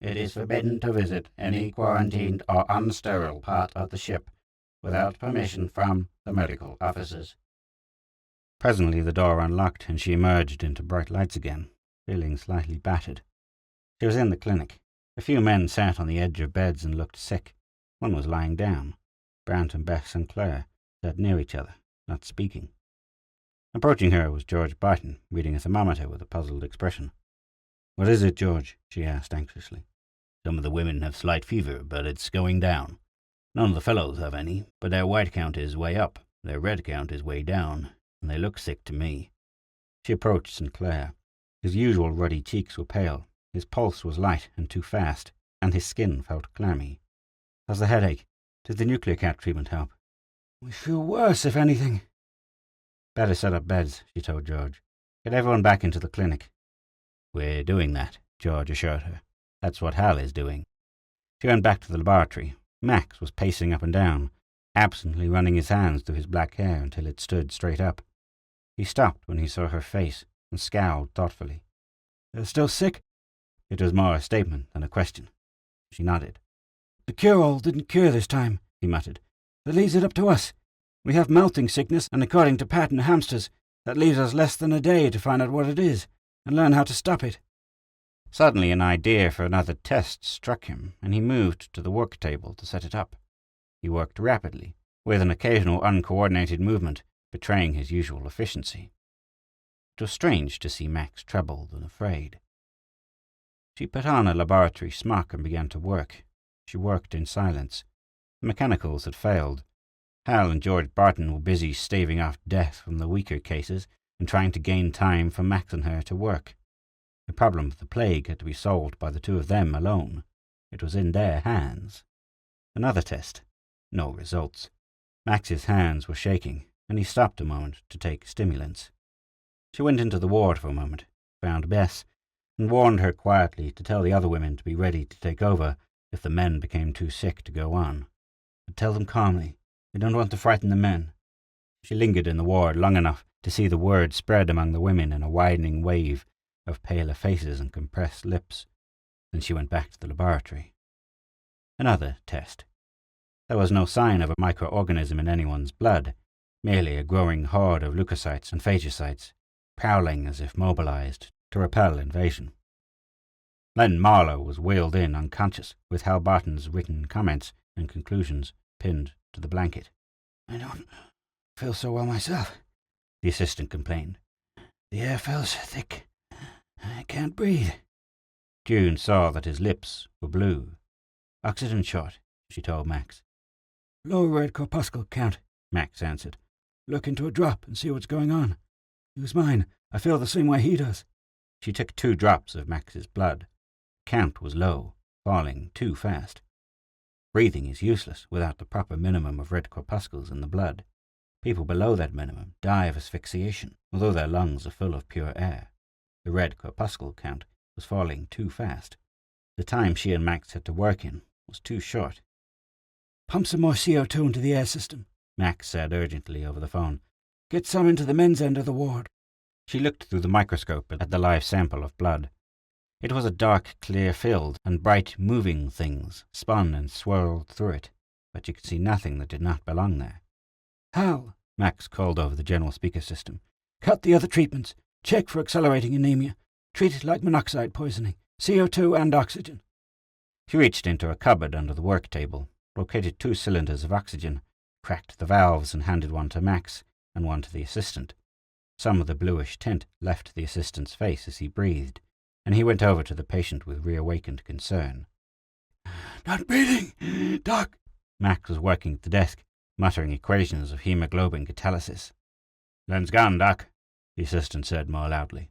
It is forbidden to visit any quarantined or unsterile part of the ship without permission from the medical officers." Presently the door unlocked, and she emerged into bright lights again, feeling slightly battered. She was in the clinic. A few men sat on the edge of beds and looked sick. One was lying down. Brant and Beth Sinclair sat near each other, not speaking. Approaching her was George Barton, reading a thermometer with a puzzled expression. "What is it, George?" she asked anxiously. "Some of the women have slight fever, but it's going down. None of the fellows have any, but their white count is way up, their red count is way down, and they look sick to me." She approached Sinclair. His usual ruddy cheeks were pale, his pulse was light and too fast, and his skin felt clammy. "How's the headache? Did the nuclear cat treatment help?" "We feel worse, if anything." "Better set up beds," she told George. "Get everyone back into the clinic." "We're doing that," George assured her. "That's what Hal is doing." She went back to the laboratory. Max was pacing up and down, absently running his hands through his black hair until it stood straight up. He stopped when he saw her face and scowled thoughtfully. "They're still sick?" It was more a statement than a question. She nodded. "The cure-all didn't cure this time," he muttered. "That leaves it up to us. We have melting sickness, and according to Pat and Hamsters, that leaves us less than a day to find out what it is and learn how to stop it." Suddenly an idea for another test struck him, and he moved to the work table to set it up. He worked rapidly, with an occasional uncoordinated movement betraying his usual efficiency. It was strange to see Max troubled and afraid. She put on a laboratory smock and began to work. She worked in silence. The mechanicals had failed. Hal and George Barton were busy staving off death from the weaker cases and trying to gain time for Max and her to work. The problem of the plague had to be solved by the two of them alone. It was in their hands. Another test. No results. Max's hands were shaking, and he stopped a moment to take stimulants. She went into the ward for a moment, found Bess, and warned her quietly to tell the other women to be ready to take over if the men became too sick to go on. But tell them calmly. We don't want to frighten the men. She lingered in the ward long enough to see the word spread among the women in a widening wave of paler faces and compressed lips. Then she went back to the laboratory. Another test. There was no sign of a microorganism in anyone's blood, merely a growing horde of leukocytes and phagocytes, prowling as if mobilized to repel invasion. Len Marlowe was wheeled in unconscious, with Hal Barton's written comments and conclusions pinned to the blanket. "I don't feel so well myself," the assistant complained. "The air feels thick. I can't breathe." June saw that his lips were blue. "Oxygen short," she told Max. "Low red corpuscle count," Max answered. "Look into a drop and see what's going on. Use mine. I feel the same way he does." She took 2 drops of Max's blood. Count was low, falling too fast. Breathing is useless without the proper minimum of red corpuscles in the blood. People below that minimum die of asphyxiation, although their lungs are full of pure air. The red corpuscle count was falling too fast. The time she and Max had to work in was too short. "Pump some more CO2 into the air system," Max said urgently over the phone. "Get some into the men's end of the ward." She looked through the microscope at the live sample of blood. It was a dark, clear field, and bright, moving things spun and swirled through it, but you could see nothing that did not belong there. "Hal," Max called over the general speaker system, "cut the other treatments. Check for accelerating anemia. Treat it like monoxide poisoning, CO2 and oxygen." She reached into a cupboard under the work table, located 2 cylinders of oxygen, cracked the valves and handed one to Max and one to the assistant. Some of the bluish tint left the assistant's face as he breathed, and he went over to the patient with reawakened concern. "Not breathing, Doc." Max was working at the desk, muttering equations of hemoglobin catalysis. "Len's gone, Doc." the assistant said more loudly.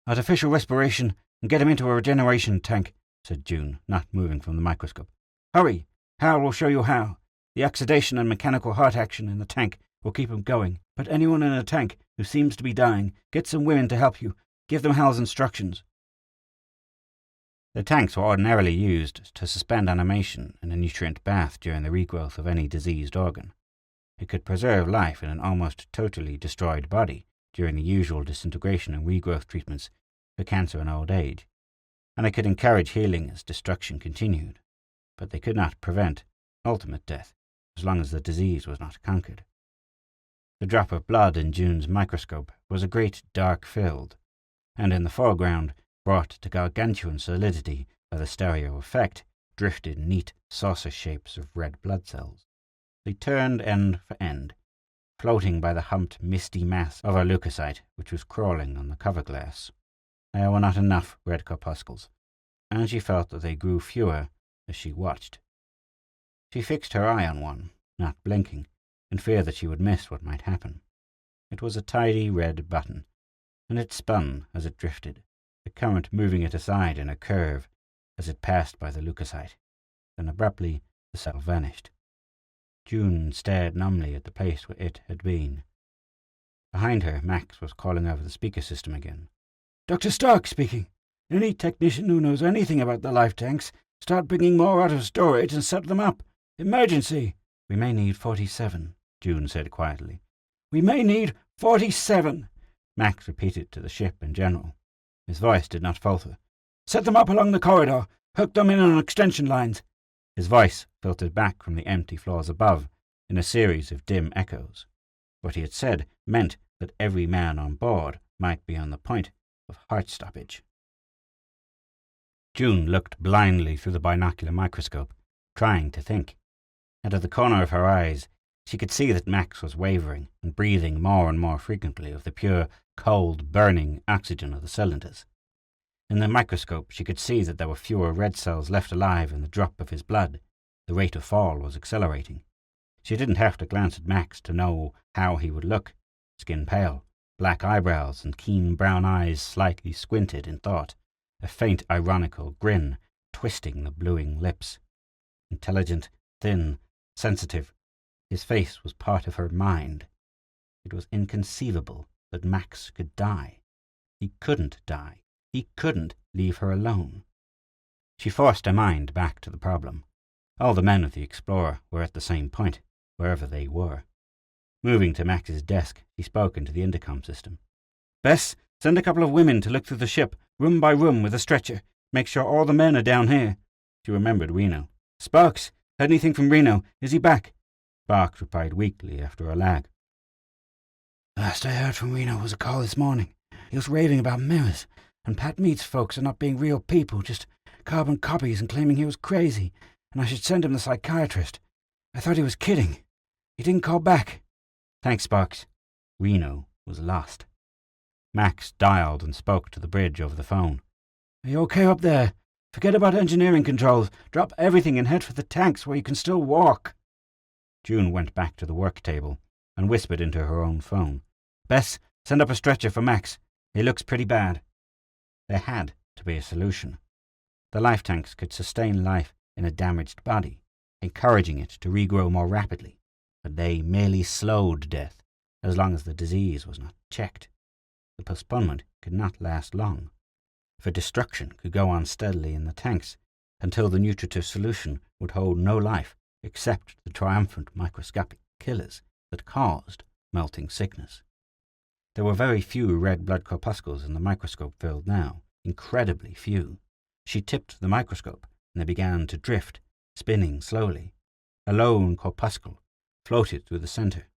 Artificial respiration, and get him into a regeneration tank, said June, not moving from the microscope. Hurry! Hal will show you how. The oxidation and mechanical heart action in the tank will keep him going, but anyone in a tank who seems to be dying, get some women to help you. Give them Hal's instructions. The tanks were ordinarily used to suspend animation in a nutrient bath during the regrowth of any diseased organ. It could preserve life in an almost totally destroyed body during the usual disintegration and regrowth treatments for cancer and old age, and it could encourage healing as destruction continued, but they could not prevent ultimate death as long as the disease was not conquered. The drop of blood in June's microscope was a great dark field, and in the foreground, brought to gargantuan solidity by the stereo effect, drifted neat saucer shapes of red blood cells. They turned end for end, floating by the humped misty mass of a leukocyte which was crawling on the cover glass. There were not enough red corpuscles, and she felt that they grew fewer as she watched. She fixed her eye on one, not blinking, in fear that she would miss what might happen. It was a tidy red button, and it spun as it drifted, the current moving it aside in a curve as it passed by the leukocyte. Then abruptly the cell vanished. June stared numbly at the place where it had been. Behind her, Max was calling over the speaker system again. Dr. Stark speaking. Any technician who knows anything about the life tanks, start bringing more out of storage and set them up. Emergency. We may need 47, June said quietly. We may need 47, Max repeated to the ship in general. His voice did not falter. Set them up along the corridor. Hook them in on extension lines. His voice filtered back from the empty floors above in a series of dim echoes. What he had said meant that every man on board might be on the point of heart stoppage. June looked blindly through the binocular microscope, trying to think. Out of the corner of her eyes, she could see that Max was wavering and breathing more and more frequently of the pure, cold, burning oxygen of the cylinders. In the microscope, she could see that there were fewer red cells left alive in the drop of his blood. The rate of fall was accelerating. She didn't have to glance at Max to know how he would look. Skin pale, black eyebrows and keen brown eyes slightly squinted in thought, a faint ironical grin twisting the bluing lips. Intelligent, thin, sensitive, his face was part of her mind. It was inconceivable that Max could die. He couldn't die. He couldn't leave her alone. She forced her mind back to the problem. All the men of the Explorer were at the same point, wherever they were. Moving to Max's desk, she spoke into the intercom system. Bess, send a couple of women to look through the ship, room by room with a stretcher. Make sure all the men are down here. She remembered Reno. Sparks, heard anything from Reno? Is he back? Sparks replied weakly after a lag. Last I heard from Reno was a call this morning. He was raving about mirrors, and Pat Mead's folks are not being real people, just carbon copies, and claiming he was crazy, and I should send him the psychiatrist. I thought he was kidding. He didn't call back. Thanks, Sparks. Reno was lost. Max dialed and spoke to the bridge over the phone. Are you okay up there? Forget about engineering controls. Drop everything and head for the tanks where you can still walk. June went back to the work table and whispered into her own phone. Bess, send up a stretcher for Max. He looks pretty bad. There had to be a solution. The life tanks could sustain life in a damaged body, encouraging it to regrow more rapidly, but they merely slowed death as long as the disease was not checked. The postponement could not last long, for destruction could go on steadily in the tanks until the nutritive solution would hold no life except the triumphant microscopic killers that caused melting sickness. There were very few red blood corpuscles in the microscope field now, incredibly few. She tipped the microscope, and they began to drift, spinning slowly. A lone corpuscle floated through the center.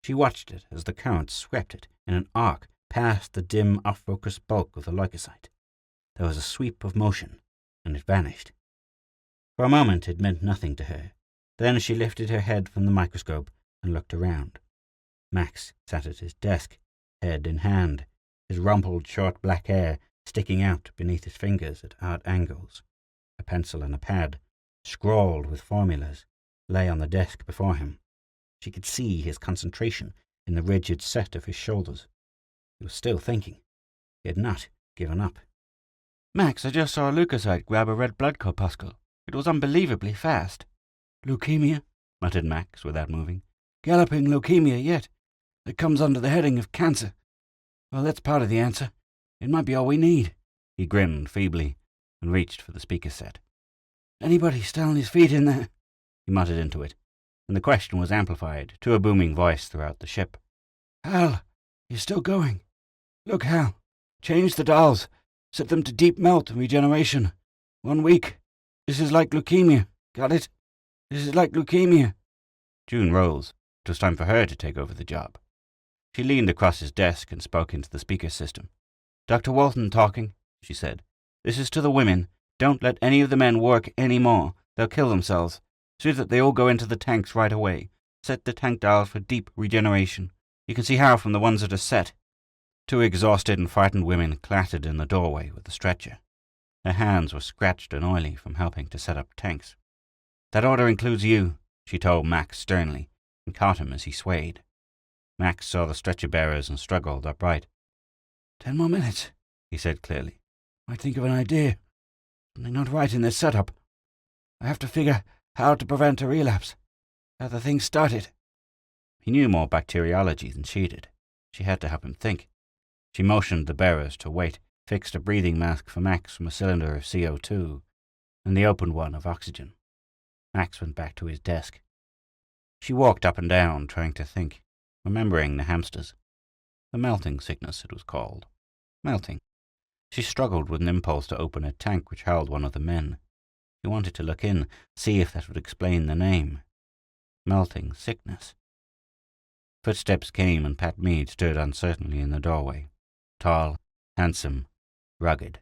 She watched it as the current swept it in an arc past the dim, off-focus bulk of the leukocyte. There was a sweep of motion, and it vanished. For a moment it meant nothing to her. Then she lifted her head from the microscope and looked around. Max sat at his desk, head in hand, his rumpled short black hair sticking out beneath his fingers at odd angles. A pencil and a pad, scrawled with formulas, lay on the desk before him. She could see his concentration in the rigid set of his shoulders. He was still thinking. He had not given up. Max, I just saw a leukocyte grab a red blood corpuscle. It was unbelievably fast. Leukemia, muttered Max without moving. Galloping leukemia yet. It comes under the heading of cancer. Well, that's part of the answer. It might be all we need. He grinned feebly and reached for the speaker set. Anybody still on his feet in there? He muttered into it, and the question was amplified to a booming voice throughout the ship. Hal, you're still going. Look, Hal, change the dolls. Set them to deep melt and regeneration. 1 week. This is like leukemia. Got it? This is like leukemia. June rose. It was time for her to take over the job. She leaned across his desk and spoke into the speaker system. Dr. Walton talking, she said. This is to the women. Don't let any of the men work any more. They'll kill themselves. See that they all go into the tanks right away. Set the tank dials for deep regeneration. You can see how from the ones that are set. 2 exhausted and frightened women clattered in the doorway with the stretcher. Their hands were scratched and oily from helping to set up tanks. That order includes you, she told Max sternly, and caught him as he swayed. Max saw the stretcher bearers and struggled upright. 10 more minutes, he said clearly. Might think of an idea. Something not right in this setup. I have to figure how to prevent a relapse. How the thing started. He knew more bacteriology than she did. She had to help him think. She motioned the bearers to wait, fixed a breathing mask for Max from a cylinder of CO2, and the opened one of oxygen. Max went back to his desk. She walked up and down, trying to think, remembering the hamsters. The melting sickness, it was called. Melting. She struggled with an impulse to open a tank which held one of the men. She wanted to look in, see if that would explain the name. Melting sickness. Footsteps came, and Pat Mead stood uncertainly in the doorway. Tall, handsome, rugged,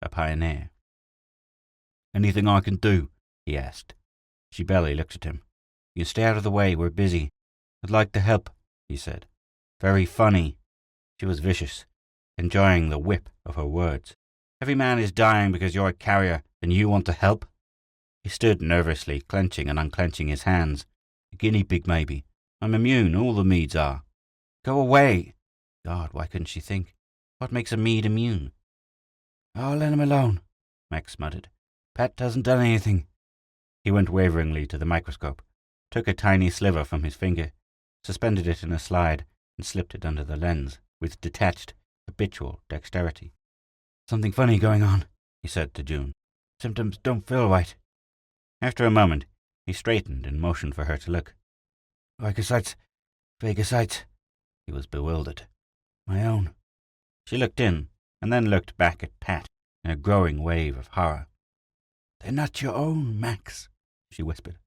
a pioneer. "Anything I can do?" he asked. She barely looked at him. "You stay out of the way, we're busy." "I'd like to help," he said. "Very funny." She was vicious, enjoying the whip of her words. "Every man is dying because you're a carrier, and you want to help?" He stood nervously, clenching and unclenching his hands. "A guinea pig, maybe. I'm immune, all the Meads are." "Go away!" God, why couldn't she think? What makes a Mead immune? "I'll let him alone," Max muttered. "Pat hasn't done anything." He went waveringly to the microscope, took a tiny sliver from his finger, suspended it in a slide, and slipped it under the lens with detached, habitual dexterity. "Something funny going on," he said to June. "Symptoms don't feel right." After a moment, he straightened and motioned for her to look. "Leukocytes, phagocytes." He was bewildered. "My own." She looked in, and then looked back at Pat in a growing wave of horror. "They're not your own, Max," she whispered.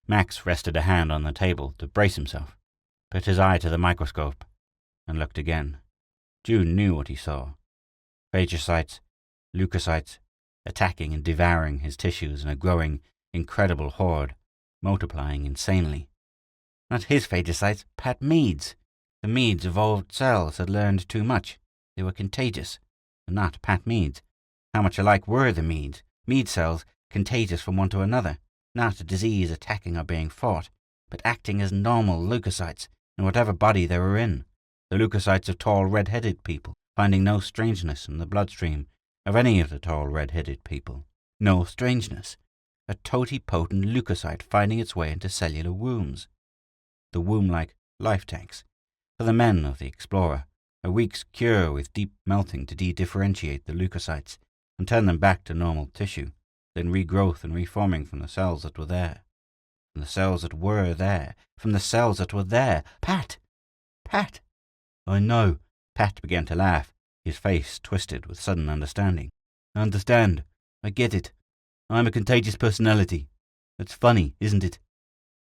Max rested a hand on the table to brace himself, put his eye to the microscope, and looked again. June knew what he saw. Phagocytes, leukocytes, attacking and devouring his tissues in a growing, incredible horde, multiplying insanely. Not his phagocytes, Pat Mead's. The Mead's evolved cells had learned too much. They were contagious, and not Pat Mead's. How much alike were the Mead's? Mead cells, contagious from one to another, not a disease attacking or being fought, but acting as normal leukocytes in whatever body they were in. The leukocytes of tall red-headed people, finding no strangeness in the bloodstream of any of the tall red-headed people. No strangeness. A totipotent leukocyte finding its way into cellular wombs. The womb-like life tanks. For the men of the Explorer, a week's cure with deep melting to de-differentiate the leukocytes and turn them back to normal tissue, then regrowth and reforming from the cells that were there. From the cells that were there. From the cells that were there. Pat! Pat! "I know." Pat began to laugh, his face twisted with sudden understanding. "I understand. I get it. I'm a contagious personality. That's funny, isn't it?"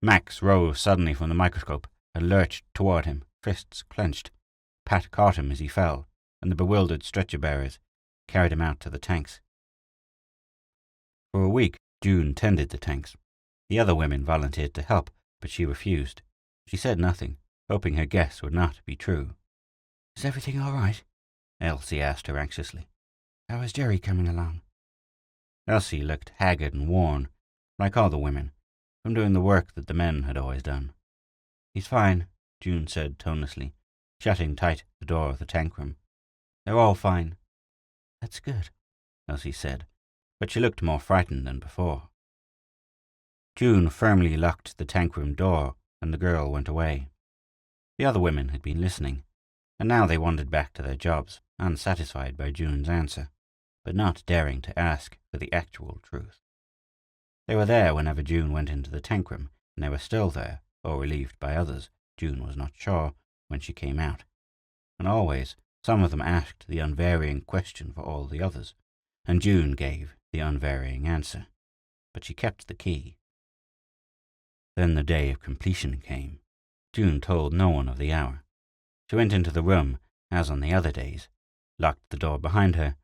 Max rose suddenly from the microscope and lurched toward him, fists clenched. Pat caught him as he fell, and the bewildered stretcher-bearers carried him out to the tanks. For a week, June tended the tanks. The other women volunteered to help, but she refused. She said nothing, hoping her guess would not be true. "Is everything all right?" Elsie asked her anxiously. "How is Jerry coming along?" Elsie looked haggard and worn, like all the women, from doing the work that the men had always done. "He's fine," June said tonelessly. shutting tight the door of the tank room. "They're all fine." "That's good," Elsie said, but she looked more frightened than before. June firmly locked the tank room door, and the girl went away. The other women had been listening, and now they wandered back to their jobs, unsatisfied by June's answer, but not daring to ask for the actual truth. They were there whenever June went into the tank room, and they were still there, or relieved by others, June was not sure, when she came out. And always, some of them asked the unvarying question for all the others, and June gave the unvarying answer, but she kept the key. Then the day of completion came. June told no one of the hour. She went into the room, as on the other days, locked the door behind her,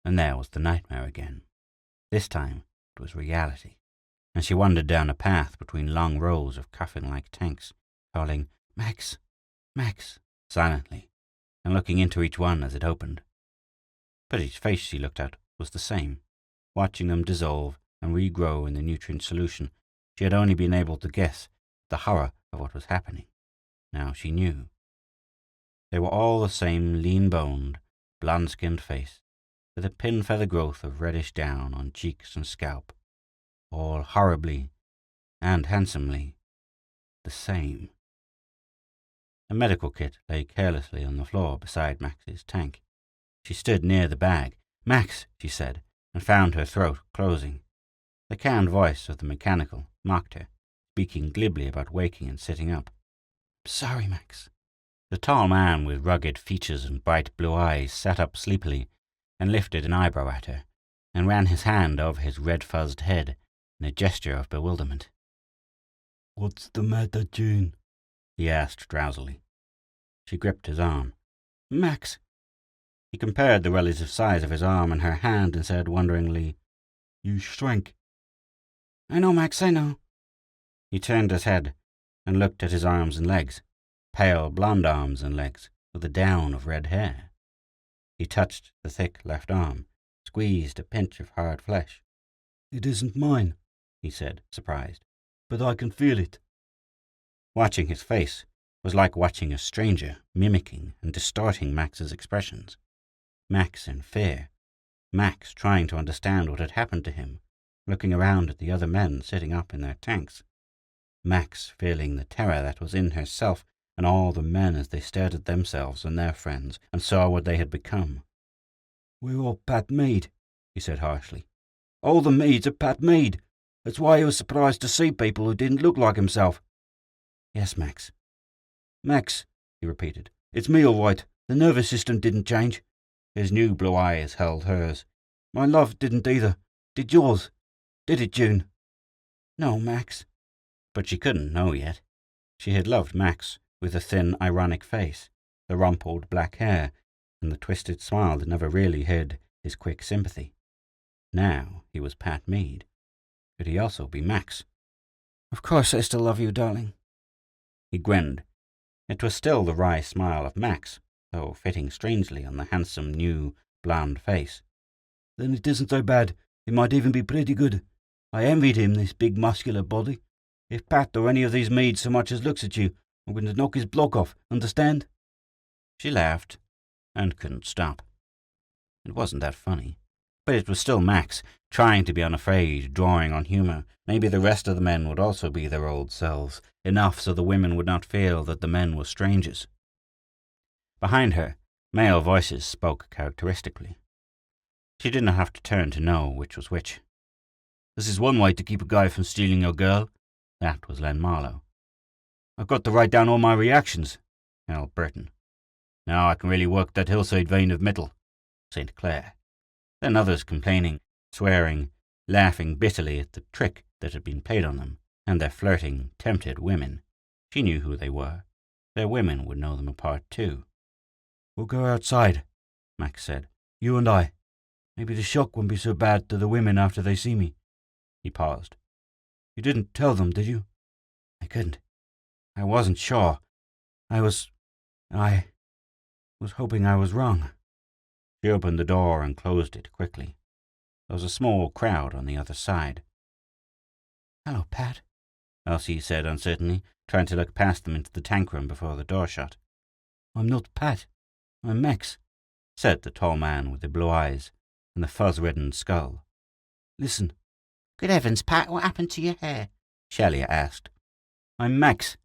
and there was the nightmare again. This time it was reality, and she wandered down a path between long rows of coffin-like tanks, calling, "Max, Max," silently, and looking into each one as it opened. But each face she looked at was the same. Watching them dissolve and regrow in the nutrient solution, she had only been able to guess the horror of what was happening. Now she knew. They were all the same lean-boned, blonde-skinned face, with a pin-feather growth of reddish down on cheeks and scalp, all horribly and handsomely the same. A medical kit lay carelessly on the floor beside Max's tank. She stood near the bag. "Max," she said, and found her throat closing. The canned voice of the mechanical mocked her, speaking glibly about waking and sitting up. "I'm sorry, Max." The tall man with rugged features and bright blue eyes sat up sleepily and lifted an eyebrow at her, and ran his hand over his red-fuzzed head in a gesture of bewilderment. "What's the matter, June?" he asked drowsily. She gripped his arm. "Max." He compared the relative size of his arm and her hand and said wonderingly, "You shrank." "I know, Max, I know." He turned his head and looked at his arms and legs, pale blonde arms and legs with a down of red hair. He touched the thick left arm, squeezed a pinch of hard flesh. "It isn't mine," he said, surprised. "But I can feel it." Watching his face was like watching a stranger mimicking and distorting Max's expressions. Max in fear. Max trying to understand what had happened to him, looking around at the other men sitting up in their tanks. Max feeling the terror that was in herself and all the men as they stared at themselves and their friends and saw what they had become. "We're all Pat Mead," he said harshly. "All the Meads are Pat Mead. That's why he was surprised to see people who didn't look like himself." "Yes, Max." "Max," he repeated. "It's me all right. The nervous system didn't change." His new blue eyes held hers. "My love didn't either. Did yours? Did it, June?" "No, Max." But she couldn't know yet. She had loved Max with the thin, ironic face, the rumpled black hair, and the twisted smile that never really hid his quick sympathy. Now he was Pat Mead. Could he also be Max? "Of course I still love you, darling." He grinned. It was still the wry smile of Max, though fitting strangely on the handsome, new, blonde face. "Then it isn't so bad. It might even be pretty good. I envied him, this big muscular body. If Pat or any of these Meads so much as looks at you, I'm going to knock his block off, understand?" She laughed, and couldn't stop. It wasn't that funny, but it was still Max, trying to be unafraid, drawing on humor. Maybe the rest of the men would also be their old selves, enough so the women would not feel that the men were strangers. Behind her, male voices spoke characteristically. She did not have to turn to know which was which. "This is one way to keep a guy from stealing your girl." That was Len Marlowe. "I've got to write down all my reactions." Al Burton. "Now I can really work that hillside vein of metal." St. Clair. Then others complaining, swearing, laughing bitterly at the trick that had been played on them, and their flirting, tempted women. She knew who they were. Their women would know them apart too. "We'll go outside," Max said. "You and I. Maybe the shock won't be so bad to the women after they see me." He paused. "You didn't tell them, did you?" "I couldn't. I wasn't sure. I was hoping I was wrong." She opened the door and closed it quickly. There was a small crowd on the other side. "Hello, Pat," Elsie said uncertainly, trying to look past them into the tank room before the door shut. I'm not Pat. I'm Max, said the tall man with the blue eyes and the fuzz-reddened skull. Listen. Good heavens, Pat, what happened to your hair? Shelia asked. I'm Max,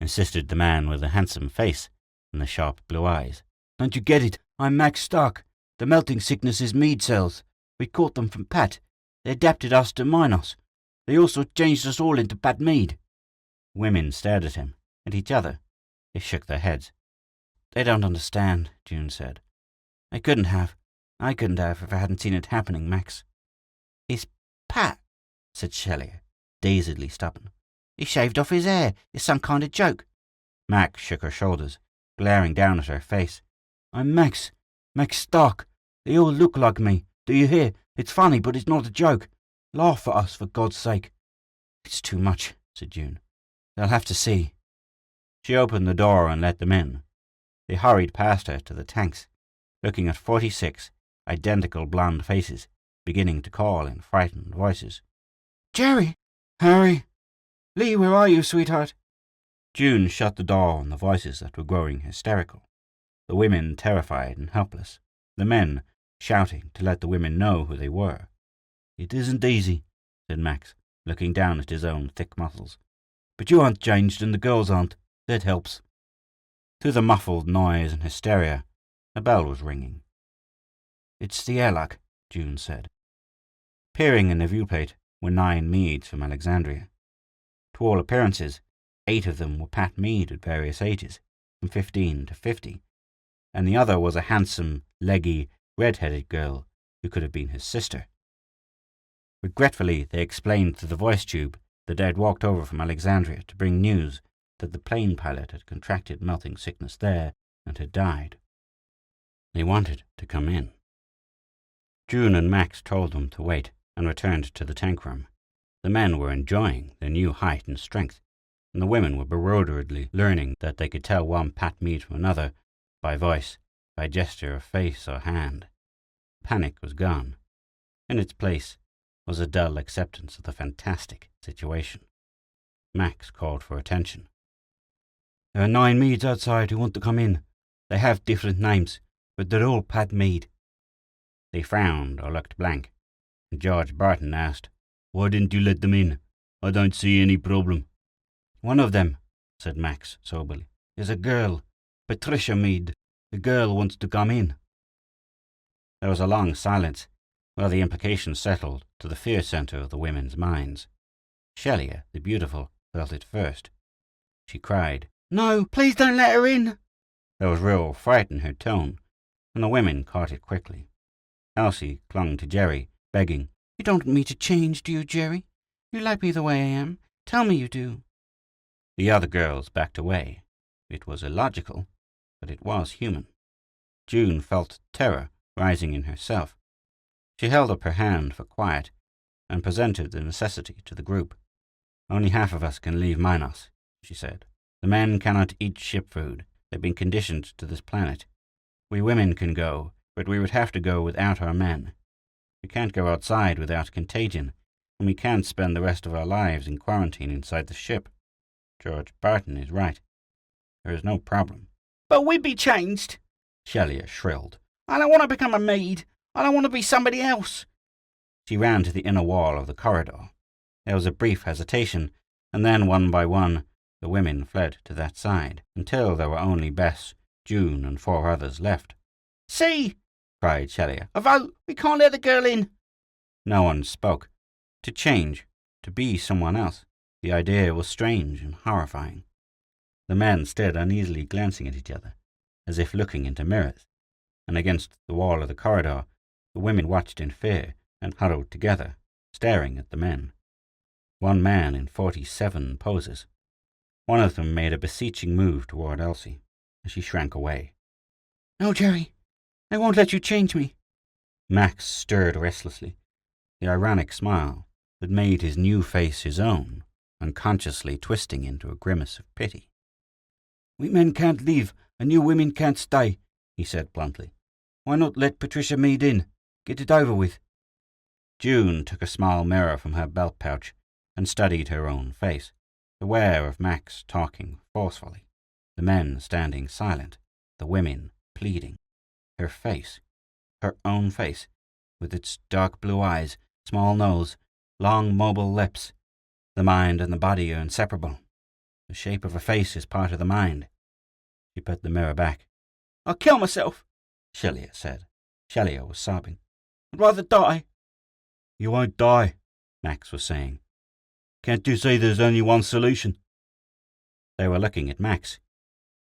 insisted the man with the handsome face and the sharp blue eyes. Don't you get it? I'm Max Stark. The melting sickness is Mead cells. We caught them from Pat. They adapted us to Minos. They also changed us all into Pat Mead. Women stared at him, at each other. They shook their heads. They don't understand, June said. I couldn't have if I hadn't seen it happening, Max. It's Pat, said Shelia, dazedly stubborn. He shaved off his hair. It's some kind of joke. Max shook her shoulders, glaring down at her face. I'm Max Stark. They all look like me. Do you hear? It's funny, but it's not a joke. Laugh at us, for God's sake. It's too much, said June. They'll have to see. She opened the door and let them in. They hurried past her to the tanks, looking at 46 identical blonde faces, beginning to call in frightened voices. Jerry! Harry! Lee, where are you, sweetheart? June shut the door on the voices that were growing hysterical, the women terrified and helpless, the men shouting to let the women know who they were. It isn't easy, said Max, looking down at his own thick muscles. But you aren't changed and the girls aren't. That helps. Through the muffled noise and hysteria, a bell was ringing. It's the airlock, June said. Peering in the viewplate were 9 Meads from Alexandria. To all appearances, 8 of them were Pat Mead at various ages, from 15 to 50, and the other was a handsome, leggy, red-headed girl who could have been his sister. Regretfully, they explained through the voice tube that they had walked over from Alexandria to bring news that the plane pilot had contracted melting sickness there and had died. They wanted to come in. June and Max told them to wait and returned to the tank room. The men were enjoying their new height and strength, and the women were bewilderedly learning that they could tell one Pat Mead from another by voice, by gesture of face or hand. Panic was gone. In its place was a dull acceptance of the fantastic situation. Max called for attention. There are 9 Meads outside who want to come in. They have different names, but they're all Pat Mead. They frowned or looked blank, and George Barton asked, Why didn't you let them in? I don't see any problem. One of them, said Max soberly, is a girl, Patricia Mead. The girl wants to come in. There was a long silence, while the implications settled to the fear centre of the women's minds. Shelia, the beautiful, felt it first. She cried, No, please don't let her in. There was real fright in her tone, and the women caught it quickly. Elsie clung to Jerry, begging, You don't want me to change, do you, Jerry? You like me the way I am. Tell me you do. The other girls backed away. It was illogical, but it was human. June felt terror rising in herself. She held up her hand for quiet and presented the necessity to the group. Only half of us can leave Minos, she said. The men cannot eat ship food. They've been conditioned to this planet. We women can go, but we would have to go without our men. We can't go outside without contagion, and we can't spend the rest of our lives in quarantine inside the ship. George Barton is right. There is no problem. But we'd be changed, Shelia shrilled. I don't want to become a Mead. I don't want to be somebody else. She ran to the inner wall of the corridor. There was a brief hesitation, and then one by one the women fled to that side, until there were only Bess, June, and 4 others left. See, cried Shelia. A vote. We can't let the girl in. No one spoke. To change, to be someone else. The idea was strange and horrifying. The men stood uneasily glancing at each other, as if looking into mirrors, and against the wall of the corridor the women watched in fear and huddled together, staring at the men. One man in 47 poses. One of them made a beseeching move toward Elsie, as she shrank away. No, Jerry, I won't let you change me. Max stirred restlessly, the ironic smile that made his new face his own, unconsciously twisting into a grimace of pity. We men can't leave, and you women can't stay, he said bluntly. Why not let Patricia Mead in? Get it over with. June took a small mirror from her belt pouch and studied her own face, aware of Max talking forcefully, the men standing silent. the women pleading. Her face, her own face, with its dark blue eyes, small nose, long mobile lips. The mind and the body are inseparable. The shape of her face is part of the mind. She put the mirror back. "I'll kill myself," Shelia said. Shelia was sobbing. "I'd rather die." "You won't die," Max was saying. "Can't you see there's only one solution?" They were looking at Max.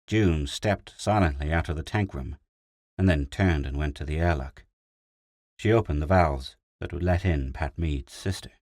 June stepped silently out of the tank room, and then turned and went to the airlock. She opened the valves that would let in Pat Mead's sister.